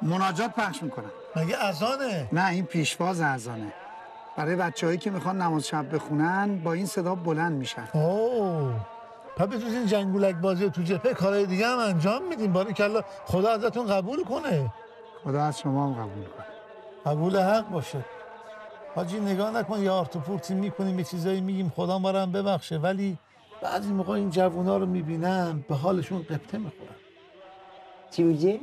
مناجات پخش میکنم. مگه اذانه؟ نه این پیشواز اذانه. برای بچه‌هایی که میخوان نماز شب بخونن با این صدا بلند میشن. اوه. پس تو این جنگولک بازی تو جبهه کارهای دیگه هم انجام میدین. باریکلا خدا ازتون قبول کنه. خدا از شما هم قبول کنه. قبول حق باشه. حاجی نگاه نکن یه آرت و پورتی میکنیم یه چیزایی میگیم خدا ما رو هم ببخشه ولی بعضی موقع این جوونا رو میبینم به حالشون قبطه میخورن. چی میگی؟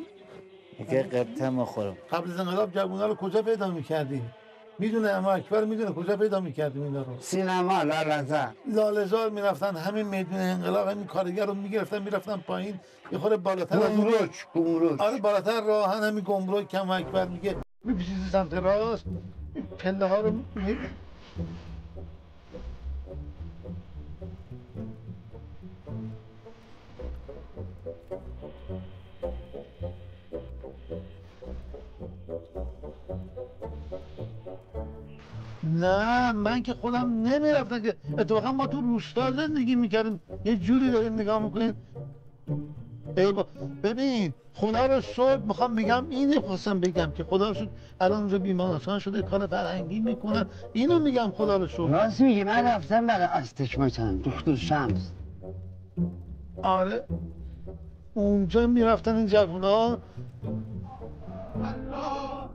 میگه قبطه میخورم. قبل از انقلاب جوونا رو کجا پیدا میکردیم؟ میدونه اما اکبر میدونه کجا پیدا میکردیم اینا رو؟ سینما لاله‌زار. لاله‌زار میرفتن همین میدون انقلاب همین کارگر رو میگرفتن میرفتن پایین یه خورده بالاتر از گمرک. آره بالاتر راهن همین گمرک کم اکبر میگه میپیچیزی سمت راست پله ها رو نه من که خودم نمیرفتم که اتفاقا ما تو روستا زندگی میکردیم یه جوری داریم نگاه میکنیم. ببین خدا رو صبح میخوام بگم اینو خواستم بگم که خدا رو شد الان اونجا بیمارستان شده کار فرهنگی میکنن اینو میگم خدا رو صبح. راست میگی من رفتم برای استشماشم دکتر شمس. آره اونجا میرفتن این جوونا. الله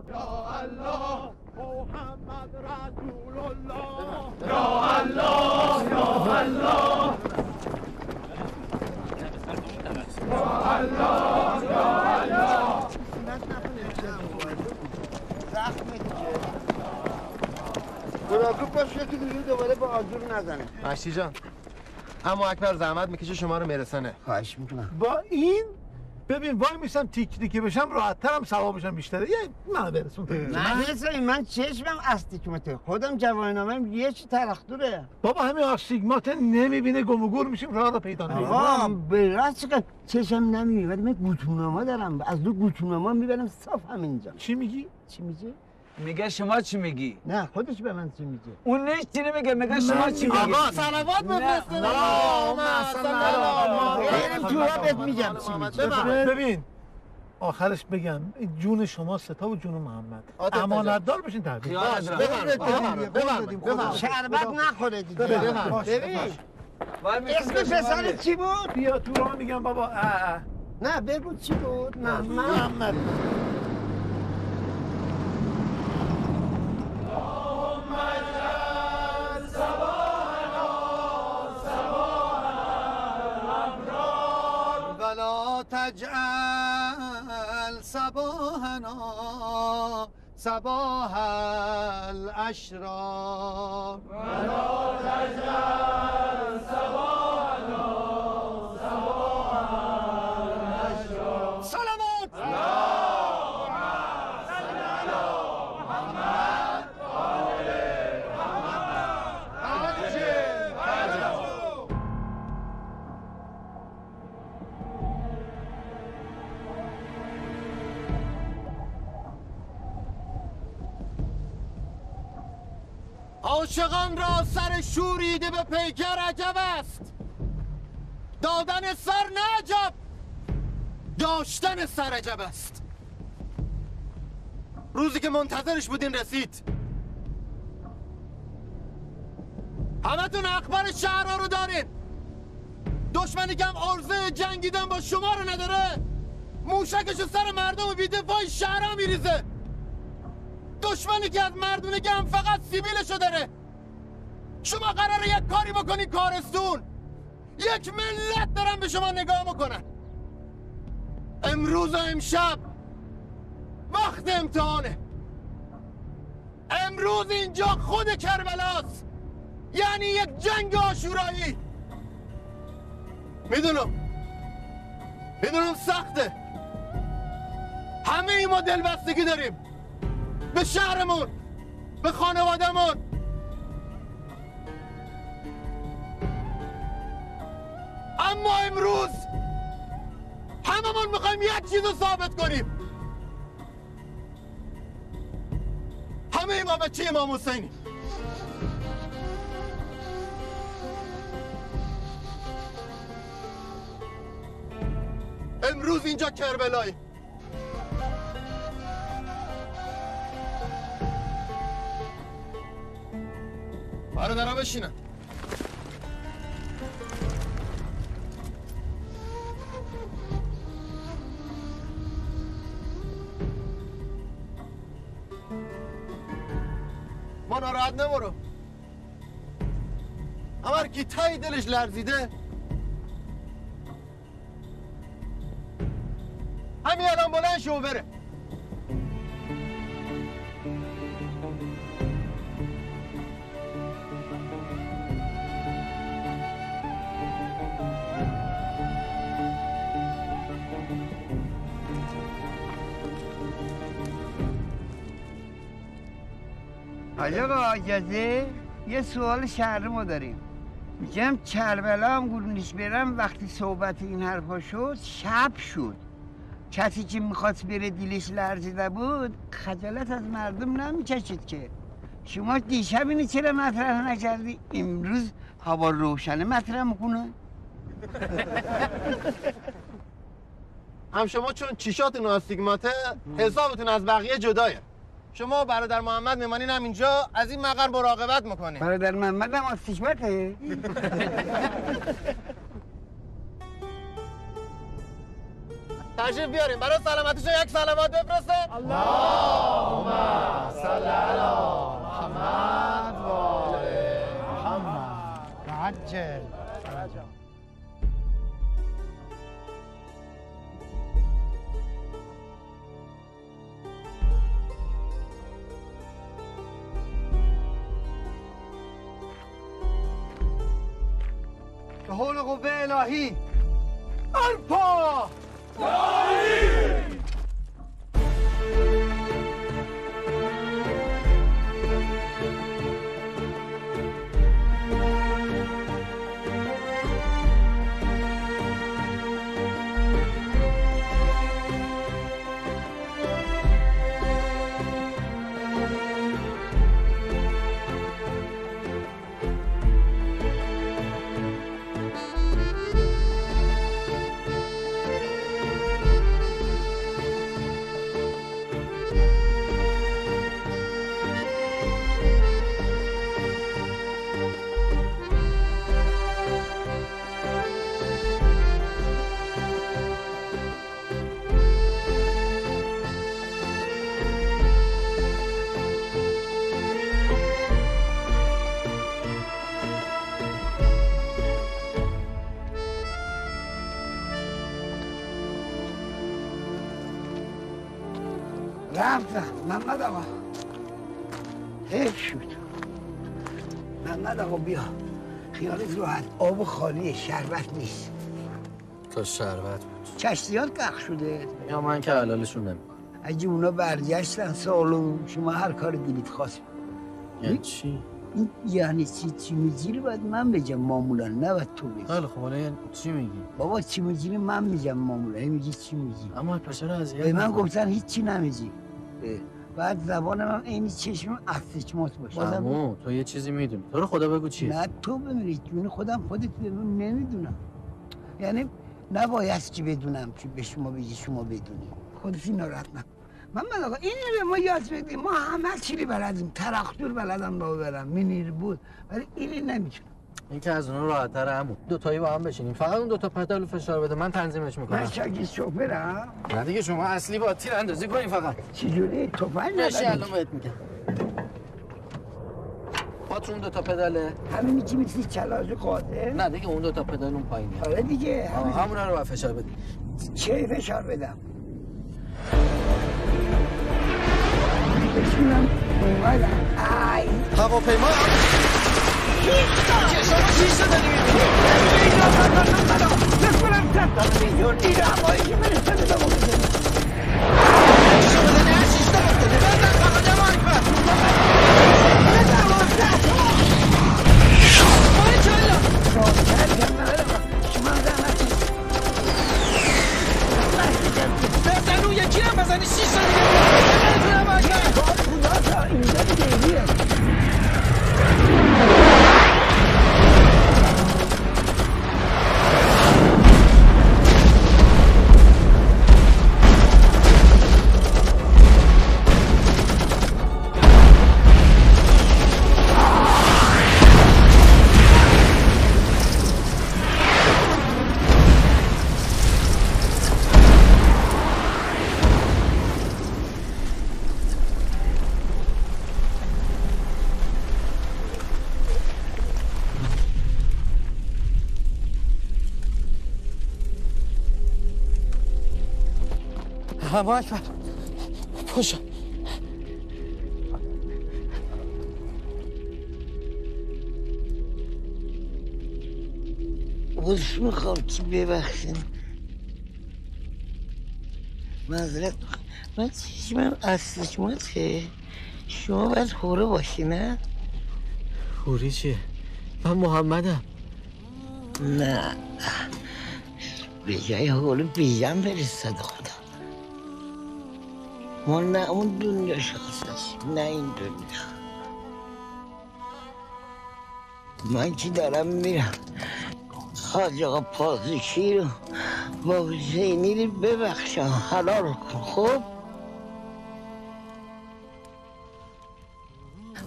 یا الله محمد رسول الله یا الله یا الله یا الله یا الله. براکو باشه که دیگه دوباره با آجور نزنه. مشتی جان اما اکبر زحمت میکشه شما رو میرسنه. خواهش میکنم. با این ببین وای میسم تیک تیکی بشم راحت‌ترم ثوابشم بیشتره. یه منو برسون. من چشمم استیگماته، خودم جوانامم یه چی ترختوره. بابا همین آستیگمات نمیبینه گم و گور میشیم راه رو پیدا نمی‌کنیم. آقا به راست که چشم نمیبینه ولی من گوتونما دارم، از دو گوتونما میبرم صاف همینجا. چی میگی؟ چی میگی؟ میگه شما چی میگی؟ نه خودش به من چی میگه؟ اون چی نمیگه، میگه شما چی میگی؟ آقا صلوات بفرست. بریم تو را بهت میگم چی میگه. ببین آخرش بگم جون شما ستا و جون محمد امانتدار بشین تحویل. شربت نخوره دیگه. ببین اسم پسر چی بود؟ بیا تو را میگم بابا. نه بگو چی بود؟ محمد. تجعل صباحنا صباح الاشرار ولا تجعل صباحنا صباح الاشرار. صلوات عاشقان را سر شوریده به پیکر عجب است. دادن سر نه عجب، داشتن سر عجب است. روزی که منتظرش بودین رسید. همتون اخبار شهرها رو دارین. دشمنی که هم عرضه جنگیدن با شما رو نداره، موشکش سر مردم و بیدفاع شهرها میریزه. دشمنی که از مردونگی هم فقط سیبیلشو داره. شما قراره یک کاری بکنی کارستون، یک ملت دارن به شما نگاه میکنن. امروز و امشب وقت امتحانه. امروز اینجا خود کربلاست، یعنی یک جنگ آشورایی. میدونم سخته. همه ای ما دلبستگی داریم به شهرمون، به خانوادمون. اما امروز هممون میخوایم یک چیز رو ثابت کنیم. همه ما بچه امام حسینی. امروز اینجا کربلایی. برادرها بشینن. ما ناراحت نبارو. امر کی تایی دلش لرزیده همین الان بلند شو بره. آقا اجازه یه سوال شهر ما داریم. میگم کربلا هم قرونش برم وقتی صحبت این حرفا شد شب شد. کسی که میخواست بره دیلش لرزیده بود خجالت از مردم نمیکشید که. شما دیشب اینو چرا مطرح نکردی؟ امروز هوا روشنه مطرح میکنه. هم شما چون چیشاتون آستیگماته حسابتون از بقیه جدایه. شما برادر محمد میمانین هم اینجا از این مقر مراقبت میکنین. برادر محمد هم آستیگماته؟ تشریف بیاریم برای سلامتیشون یک صلوات بفرسته. اللهم صل علی محمد و آل محمد. عجل. به حول قوه الهی ارپا رفتم محمد آقا حیف شد. محمد آقا بیا خیالت راحت، آب خالیه، شربت نیست. تا شربت بود کشتیات غرق شده یا من که حلالشون نمیکنم. اگه اونا برگشتن سالون شما هر کار دلید خواست. یعنی چی؟ این یعنی چی میگیری باید من بگم معمولا، نه باید تو بگی. خیلی خب حالا یعنی چی میگی؟ بابا چی میگیری من میگم معمولا، میگی چی میگی؟ اما پسر اذیت به من گفتن هیچی نمیگی. بعد زبان من عین چشم استچمات باشه. عمو تو یه چیزی میدونی، تو رو خدا بگو چیه؟ نه تو ببینی جون خودم خودت بدون نمیدونم. یعنی نباید که بدونم که به شما بگی شما بدونی. خودت ناراحت نکن. محمد آقا این به ما یاد بدیم، ما همه چیزی بلدیم، تراکتور بلدم با برم، مینیر بود، ولی اینی نمیتونم. این که از اون راحت‌تره عمو. دو تایی با هم بشینیم، فقط اون دو تا پدالو فشار بده، من تنظیمش میکنم. من شاگرد شوفرم. نه دیگه شما اصلی با تیر اندازی کنین فقط. چجوری تفنگ نشه الان بهت میگم. پاتون دو تا پداله. همین چی می‌سی چلاژ قاده؟ نه دیگه اون دو تا پدال اون پایینه. آره دیگه. همونا رو با فشار بده. چه فشار بدم؟ بشینم اومدم. ای هواپیما چی شده دیگه؟ بکنم تحت میلیون دیره هوایی که برسه به دوم بزن اون یکی هم بزنی 6 تا دیگه نمیتونم باشه خدا تا اینجا دیگه الله اکبر پاشو بودش میخوام که ببخشین معذرت من چشمم استجماته شما باید خوره باشی نه؟ خوری چیه؟ من محمدم. نه به جای حول بیجم برستد خدا ما نه اون دنیا شخصش نه این دنیا من که دارم میرم حاج آقا پازشی رو با حسینی رو ببخشم حلال کن خب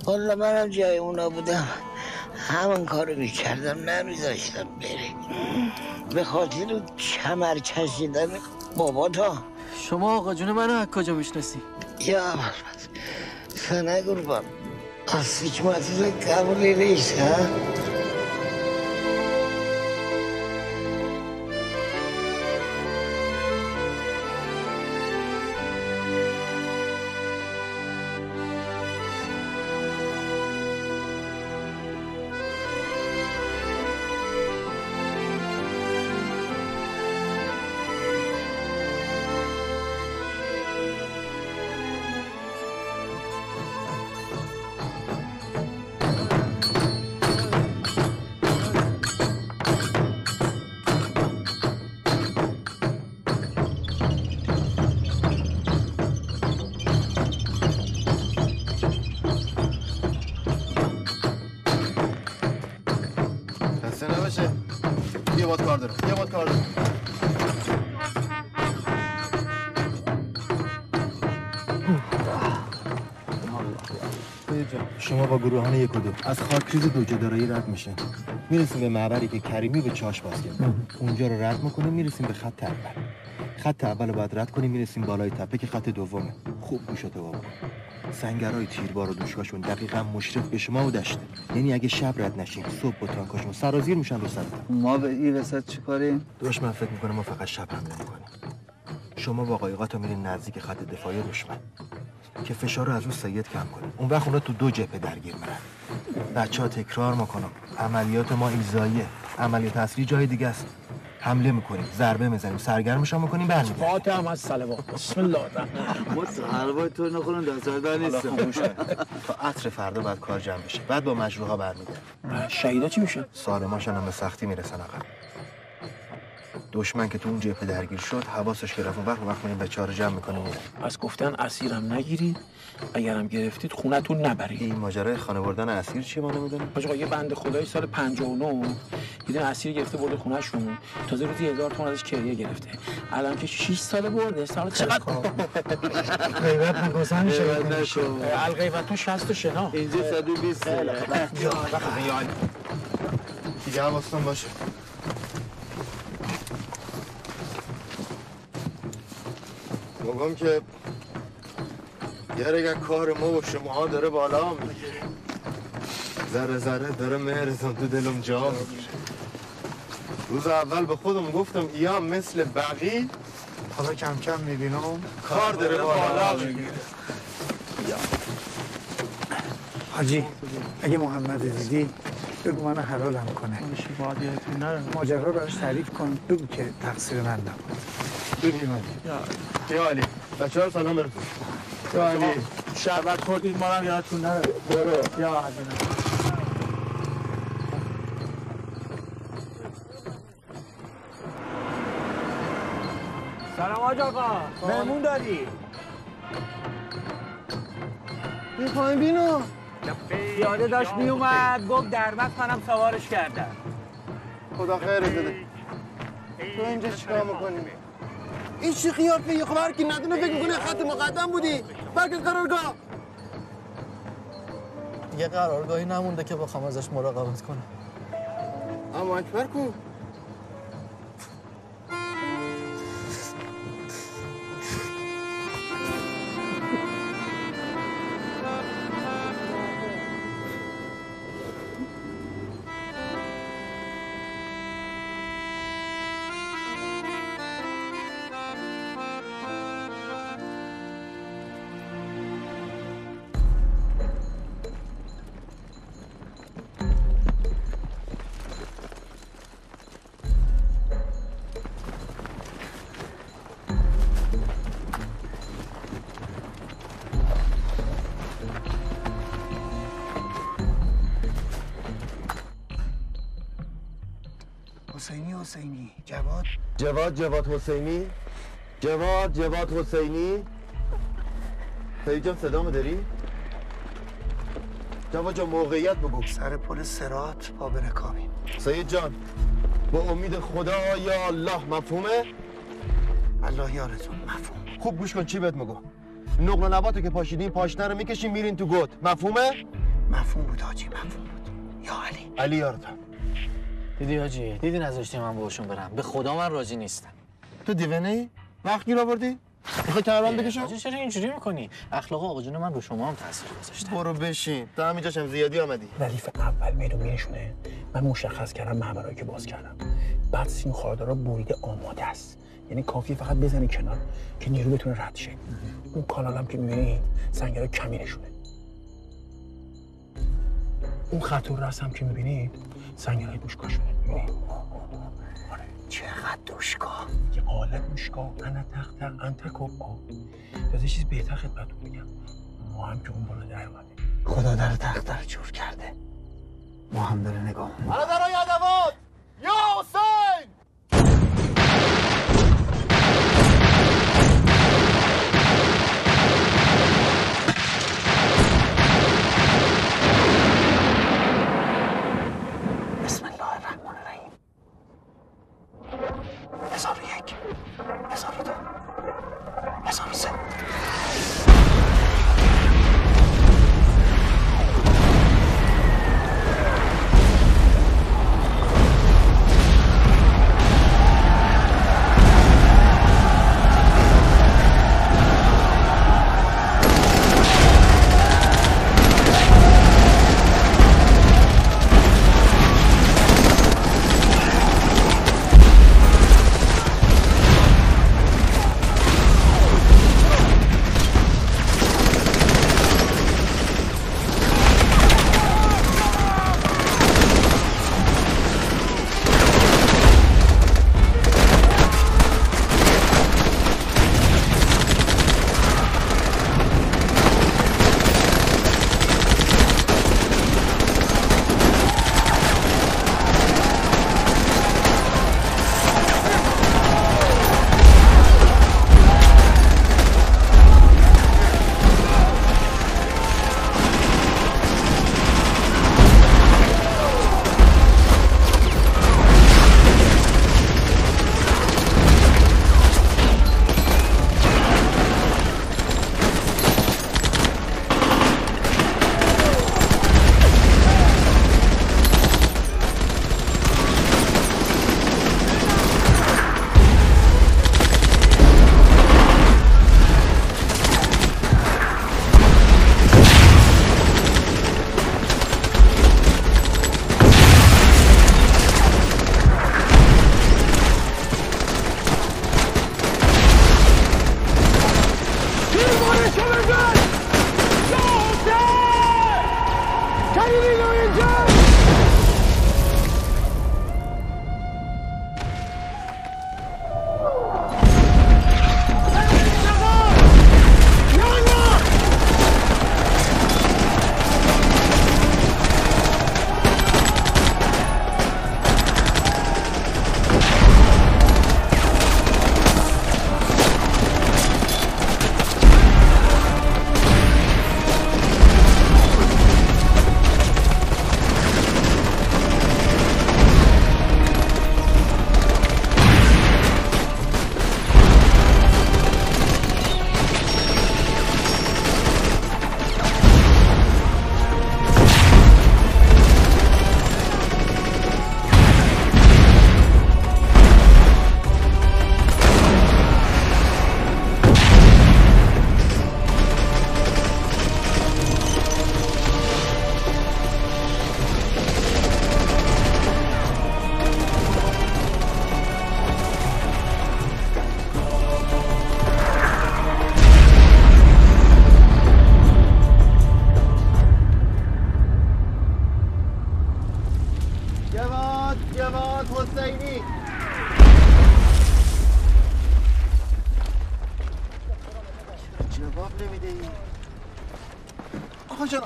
والا منم جای اونا بودم همون کارو میکردم نمیذاشتم بره به خاطر کمر کشیدن بابا تا شما آقا جون منو از کجا میشناسی؟ یا سنه قربان از حکمت قبولی نیست ها؟ باد کار داره. یه باد کار داره. شما با گروهان 1 و 2 از خاکریز دوجه دارایی رد میشین، میرسیم به معبری که کریمی به چاش باز کرد. اونجا رو رد میکنیم میرسیم به خط اول. خط اول باید رد کنیم میرسیم بالای تپه که خط دومه. خوب گوشاتو بابا. سنگرهای تیربار و دوشکاشون دقیقاً مشرف به شما و دشته. یعنی اگه شب رد نشین صبح با تانکاشون سرازیر میشن رو سرتون. ما به این وسط چیکاریم؟ دشمن فکر میکنه ما فقط شب حمله میکنیم. شما با قایقاتو میرین نزدیک خط دفاعی دشمن که فشار رو از رو سید کم کنیم. اون وقت اونا تو 2 جبهه درگیر میرن. بچه‌ها تکرار میکنم عملیات ما ایزاییه. عملیات اصلی جای دیگه است. حمله میکنیم، ضربه میزنیم، سرگرمش هم میکنیم، برمیگردیم. فاتحه از صلوات. بسم الله الرحمن. ما حلوای تو نخورم دستاردار نیستم. تا عصر فردا بعد کار جمع بشه. بعد با مجروحا برمیگردیم. شهیدا چی میشه؟ سالماشون هم به سختی میرسن آقا. دشمن که تو اون جبهه درگیر شد حواسش گرفت. وقت میریم بچه‌ها رو جمع میکنیم. پس گفتن اسیرم نگیرید، اگرم گرفتید خونتون نبرید. این ماجرای خانه بردن اسیر چیه ما نمیدونیم؟ آقا یه بنده خدایی سال 59 یه اسیر گرفته برده خونه‌شون، تازه روزی 1000 تومان ازش کریه گرفته. الان که 6 سال برده، سال چقدر غیبت نگذار میشه. الغیبت تو 60 شنا. اینجا 120 یا دیگه حواستون باشه. میگم که یه رگه کار ما و شماها داره بالا میگیره. ذره ذره داره مهرتون تو دلم جا میگیره. روز اول به خودم گفتم ایام مثل بقی، حالا کم کم میبینم کار داره بالا میگیره. حاجی اگه محمد دیدی بگو منو حلالم کنه. ماجرا رو براش تعریف کن، بگو که تقصیر من نبود. ببینیم یا علی بچه ها سلام برسون. یا علی شربت خوردید ما هم یادتون نره. برو یا علی. سلام حاج آقا، مهمون داری؟ این پایین بینو پیاده داشت میومد گفت درمت منم سوارش کردم. خدا خیرت بده. تو اینجا چیکار میکنی؟ این چی قیافه؟ خب هر کی ندونه فکر میکنه خط مقدم بودی. برگرد قرارگاه. یه قرارگاهی نمونده که بخوام ازش مراقبت کنم. اما اکبر کو؟ حسینی جواد حسینی. جواد حسینی. سید جان صدامو داری؟ جواد جان موقعیت بگو. سر پل صراط پا برکابیم. سید جان با امید خدا یا الله مفهومه؟ الله یارتون مفهوم. خوب گوش کن چی بهت میگم. نقل و نباتو که پاشیدین پاشنه رو میکشین میرین تو گود. مفهومه؟ مفهوم بود حاجی، مفهوم بود. یا علی یارتم. دیدی حاجی، دیدی نذاشتی من باهاشون برم. به خدا من راضی نیستم. تو دیوانه ای؟ وقت گیر آوردی؟ میخوای تهران بکشم؟ حاجی چرا اینجوری میکنی؟ اخلاق آقا جون من رو شما هم تاثیر گذاشته. برو بشین. تا همینجاشم زیادی آمدی. ردیف اول میدون میرشونه. من مشخص کردم محورایی که باز کردم. بعد سیم خاردارا بریده آماده است. یعنی کافیه فقط بزنی کنار که نیرو بتونه رد شه. اون کانالم که میبینی سنگرها کمی نشونه. اون خط راست هم که میبینید سنگرهای دوشکاشونه. میبینید؟ آره. چقدر دوشکا؟ یه قالب دوشکا. انا تختر انتک و تازه چیز بهتر خدمتتون میگم. ما هم که اون بالا در اومده. خدا در تختر جور کرده. ما هم داره نگاه می‌کنه. برادرای ادوات یا حسین! بسم الله الرحمن الرحیم.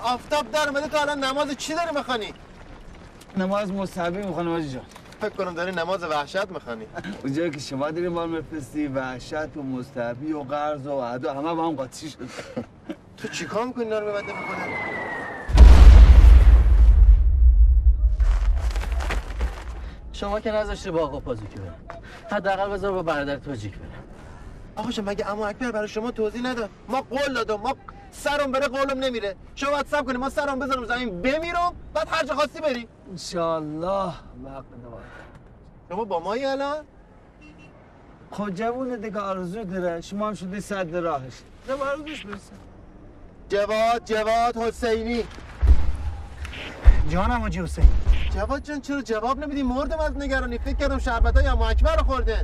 آفتاب در اومده تو الان نماز چی داری میخوانی؟ نماز مستحبی میخوانم حاجی جان. فکر کنم داری نماز وحشت میخوانی. اونجایی که شما داری بال میفرستی وحشت و مستحبی و قرض و عدا همه با هم قاطی شد. تو چیکار میکنی اینا رو ببنده میکنه؟ شما که نذاشتی با آقا پازوکی برم. حداقل بذار با برادر تاجیک برم. آقا جان مگه عمو اکبر برای شما توضیح نداد؟ ما قول دادم، ما سرم بره قولم نمیره. شما باید صبر کنیم ما سرم بذارم زمین بمیرم بعد هر جا خواستی بریم. ان شاء الله. شما با مایی الان؟ خب جوونه دیگه آرزو داره. شما هم شدی صد راهش. نه آرزوش برسه. جواد حسینی. جانم حاجی حسین. جواد جان چرا جواب نمیدی؟ مردم از نگرانی. فکر کردم شربتای عمو اکبر رو خوردن.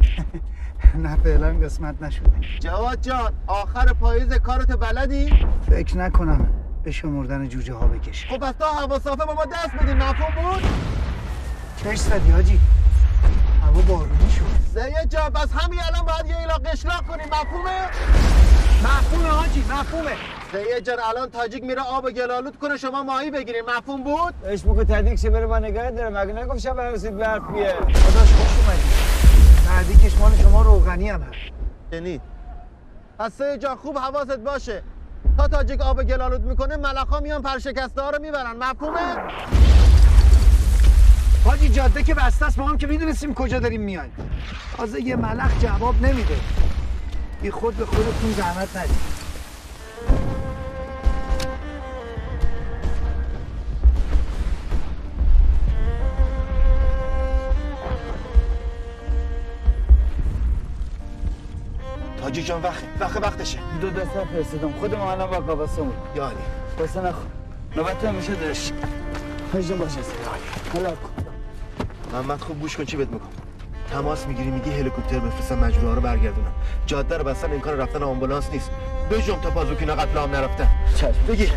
نه فعلا قسمت نشده. جواد جان آخر پاییز کارت بلدی؟ فکر نکنم به شمردن جوجه ها بکشه. خب پس تا هوا صافه با ما دست بدین مفهوم بود؟ چش زدی حاجی؟ هوا بارونی شد. زید جان پس همین الان باید یه ایلا قشلاق کنیم مفهومه؟ مفهومه حاجی مفهومه. زید جان الان تاجیک میره آب گلالود کنه شما ماهی بگیرین مفهوم بود؟ اش بگو تدیک شه بره با نگاه داره مگه نگفت شب برسید برف بیه. خداش خوش اومدی. تدیکش مال شما روغنی هم هست. یعنی پس سید جان خوب حواست باشه تا تاجیک آب گلالود میکنه ملخا میان پرشکسته ها رو میبرن مفهومه؟ حاجی جاده که بسته است ما هم که میدونستیم کجا داریم میایم. تازه یه ملخ جواب نمیده. بی خود به خودتون زحمت ندید. حاجی جان وقتشه. دو دسته فرستادم خودم الان با قباسمون. یا علی. بس نخو. نوبت میشه درش. حاجی جان باشه. حالا محمد خوب گوش کن چی بهت میگم. تماس میگیری میگی هلیکوپتر بفرستن مجروحا رو برگردونن. جاده رو بستن امکان رفتن آمبولانس نیست. بجم تا پازوکینا قتل عام نرفتن. بگی.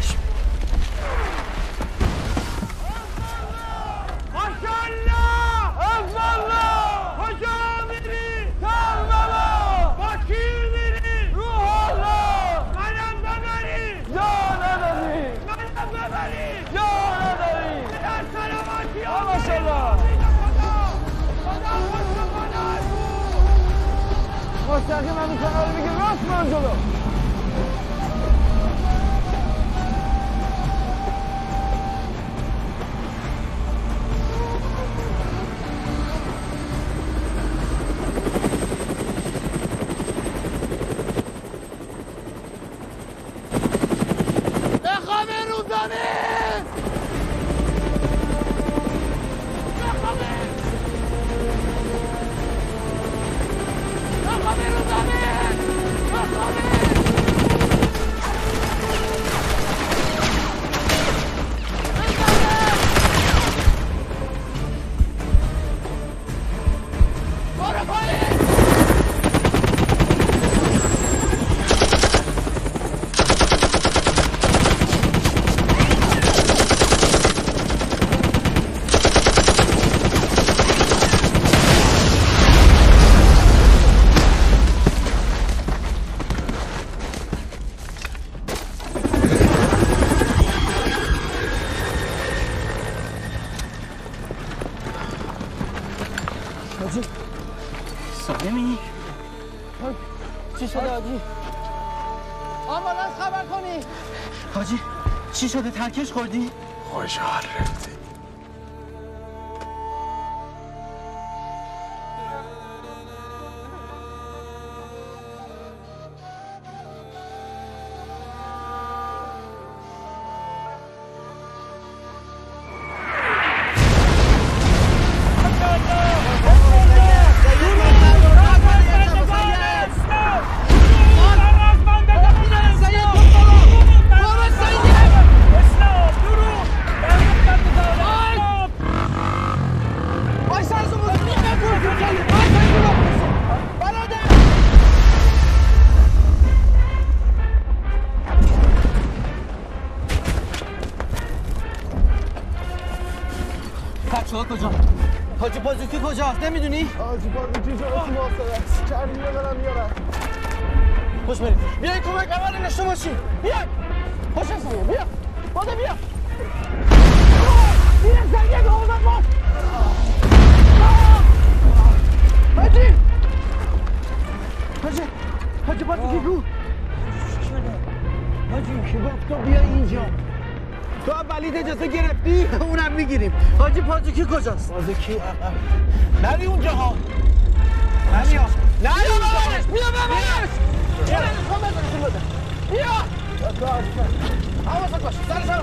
مستقیم همین کنار رو بگیر راست من جلو بخوابه روزانه بخوابه روزانه حاجی آمبولانس خبر کنی. حاجی چی شده؟ ترکش خوردی؟ خوشحال رفتی. حاجی بازوکی کجاست نمیدونی؟ حاجی بازوکی جا تو محاصره است. کریمه دارم میارن. خوش بریم. بیاین کمک اول نشته باشین. بیاین. خوش هستم. بیا. باده بیا. بیا زنگه به حوضت باز. حاجی بازوکی کو؟ چی شده؟ حاجی که گفت تو بیا اینجا. تو ولید اجازه گرفتی؟ اونم میگیریم. حاجی پازوکی کجاست؟ پازوکی نری اونجا ها. نری ها. نری ببرش. بیا ببرش. بیا ببرش بده. بیا. حواست باش. سر سر.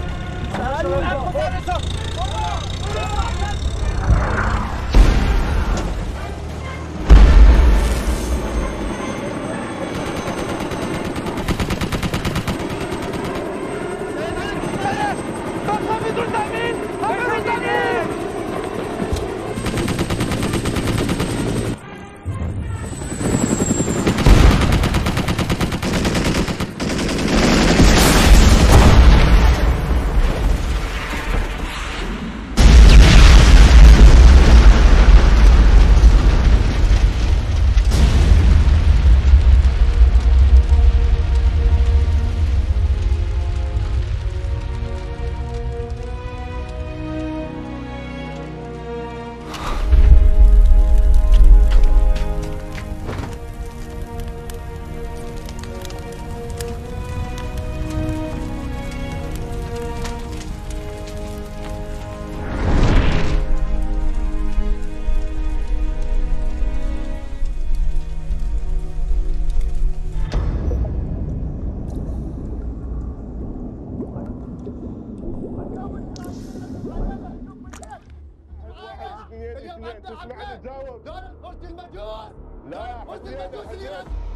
تسمعني تجاوب. دار الفرس المجوس. لا حسين.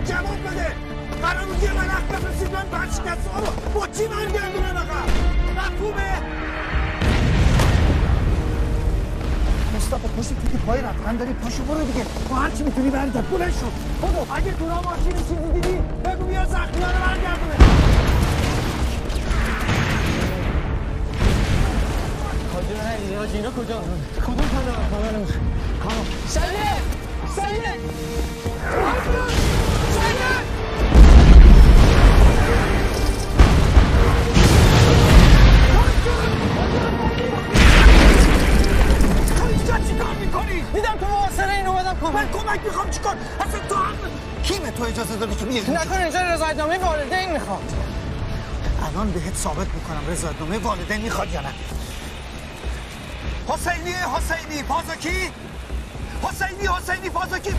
جواب بده قرار بود یه ملخ بفرستید من برشکست ها رو با چی برگردونم آقا مفهومه؟ مصطفی پشت تو که پای رفتن داری پاشو برو دیگه با هر چی میتونی برگرد بلند شو خودو اگه تو را ماشین چیزی دیدی بگو بیا زخمی ها رو برگردونه حاجی من نگیدی حاجی اینا کجا؟ کدوم کامل نمیخواه کامل سیده سیده چیکار میکنی؟ دیدم تو محاصره این اومدم کمک من کمک میخوام چیکار؟ اصلا تو هم کیمه تو اجازه داری که بیاری؟ نکن اینجا رضایتنامه والدین میخوام الان بهت ثابت میکنم رضایتنامه والدین میخواد یا نه حسینی پازوکی حسینی پازوکی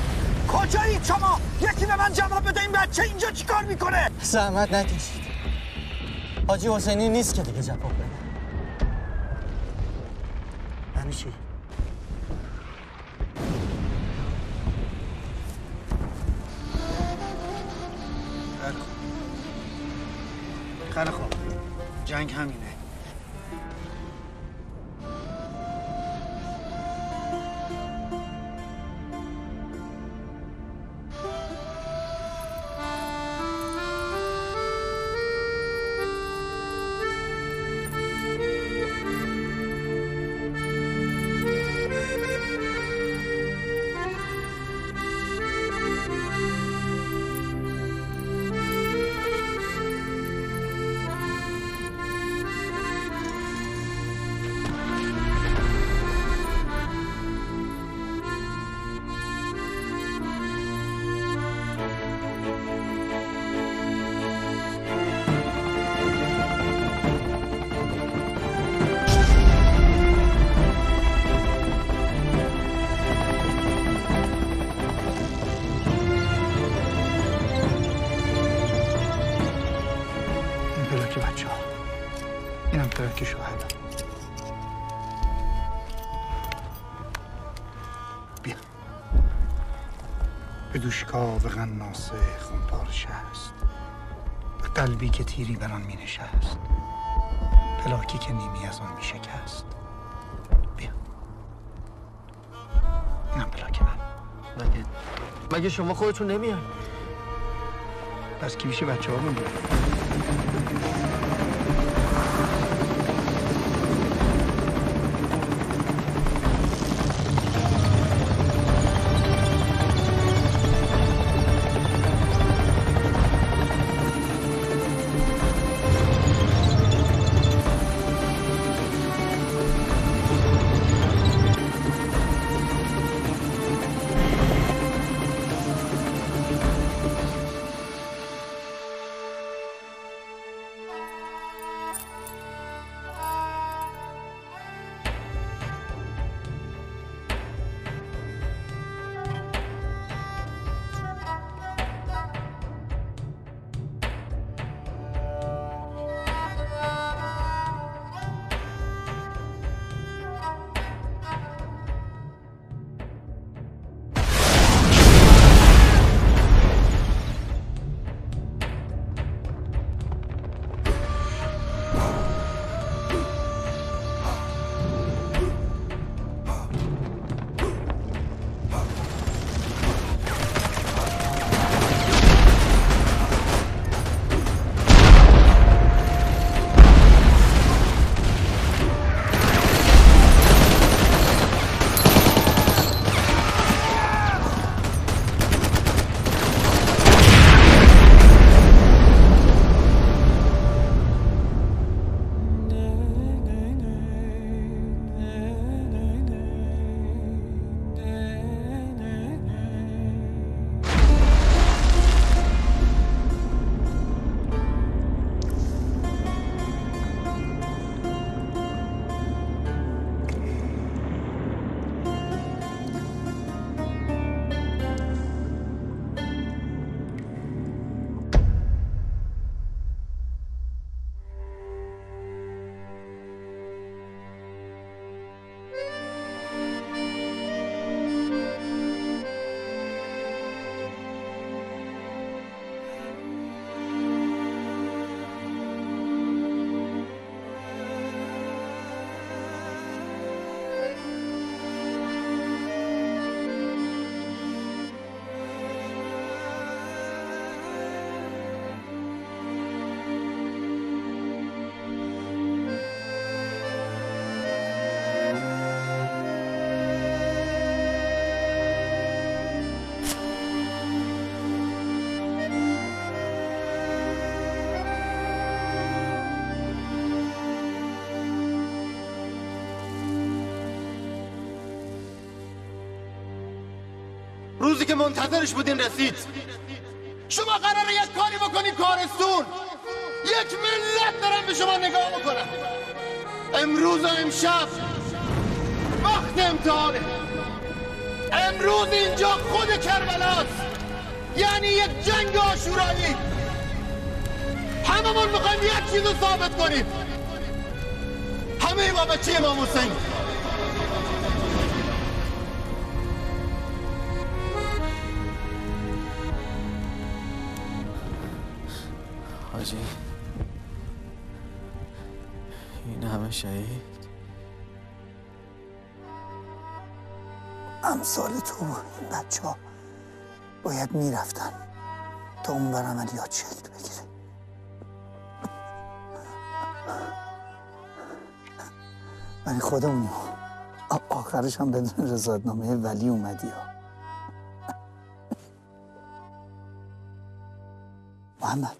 کجایید شما؟ یکی به من جواب بده این بچه اینجا چیکار میکنه؟ زحمت نکشید حاجی حسینی نیست که دیگه جواب بده یعنی چی؟ خیلی خوب جنگ همینه دوشکاو غناسه خونپارشه است و قلبی که تیری بر آن می نشست پلاکی که نیمی از آن می شکست بیا اینم پلاک من مگه شما خودتون نمیان؟ پس کی میشه بچه ها میگه روزی که منتظرش بودین رسید. شما قراره یک کاری بکنین کارستون، یک ملت دارن به شما نگاه میکنن. امروز و امشب وقت امتحانه. امروز اینجا خود کربلاست، یعنی یک جنگ عاشورایی. هممون میخوایم یک چیز رو ثابت کنیم، همه بابچه امام حسین. حاجی این همه شهید امثال تو این بچه ها باید میرفتن تا اون بر عملیات شکل بگیره. ولی خودمونی آخرش هم بدون رضایتنامه ولی اومدی ها. محمد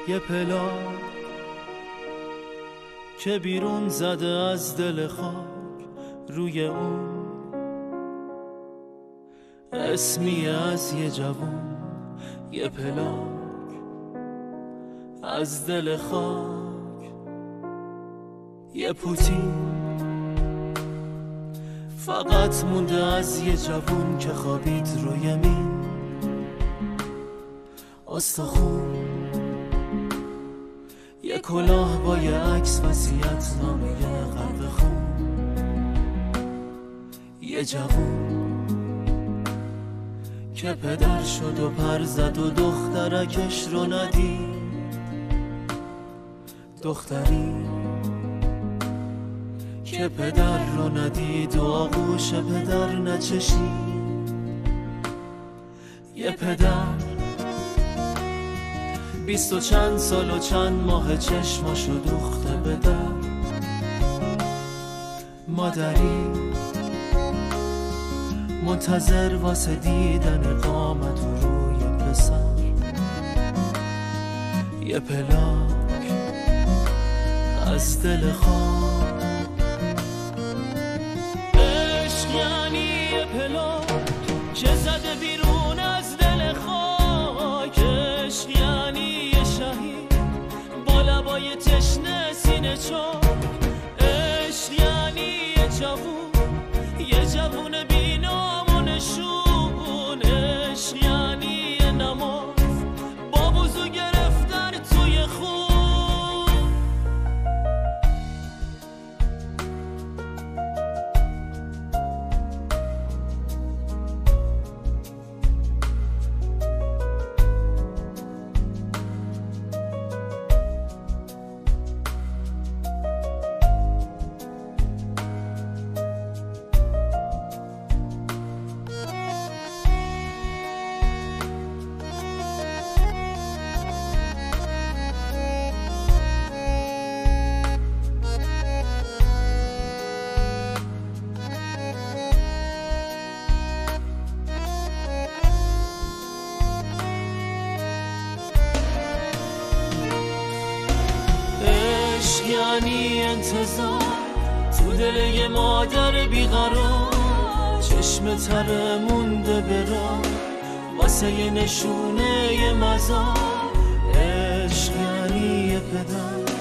یه پلاک که بیرون زده از دل خاک، روی اون اسمی از یه جوون. یه پلاک از دل خاک، یه پوتی فقط مونده از یه جوون که خوابید روی مین. استخون یه کلاه با یه عکس وصیت نامه قلب خون. یه جوون که پدر شد و پر زد و دخترکش رو ندید. دختری که پدر رو ندید و آغوش پدر نچشید. یه پدر 20 و چند سال و چند ماه چشماشو دوخته به در. مادری منتظر واسه دیدن قامت و روی پسر. یه پلاک از دل خاک. عشق یعنی یه پلاک که زده بیرون از دل خاک. عشق یعنی یه شهید با لبای تشنه سینه چاک. عشق یعنی یه جوون یعنی انتظار تو دل یه مادر بیقرار چشم تره مونده برا واسه یه نشونه یه مزار عشق یعنی یه پدر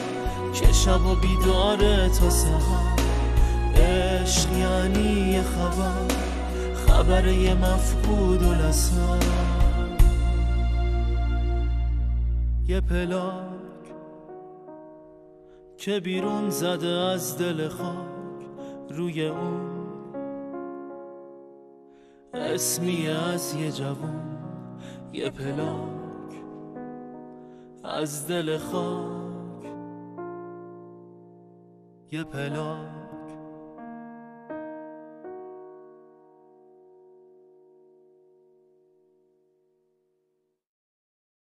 که شب و بیداره تا سهر عشق یعنی یه خبر یه مفقود و لسان یه پلاک که بیرون زده از دل خاک روی اون اسمی از یه جوون یه پلاک از دل خاک یه پلاک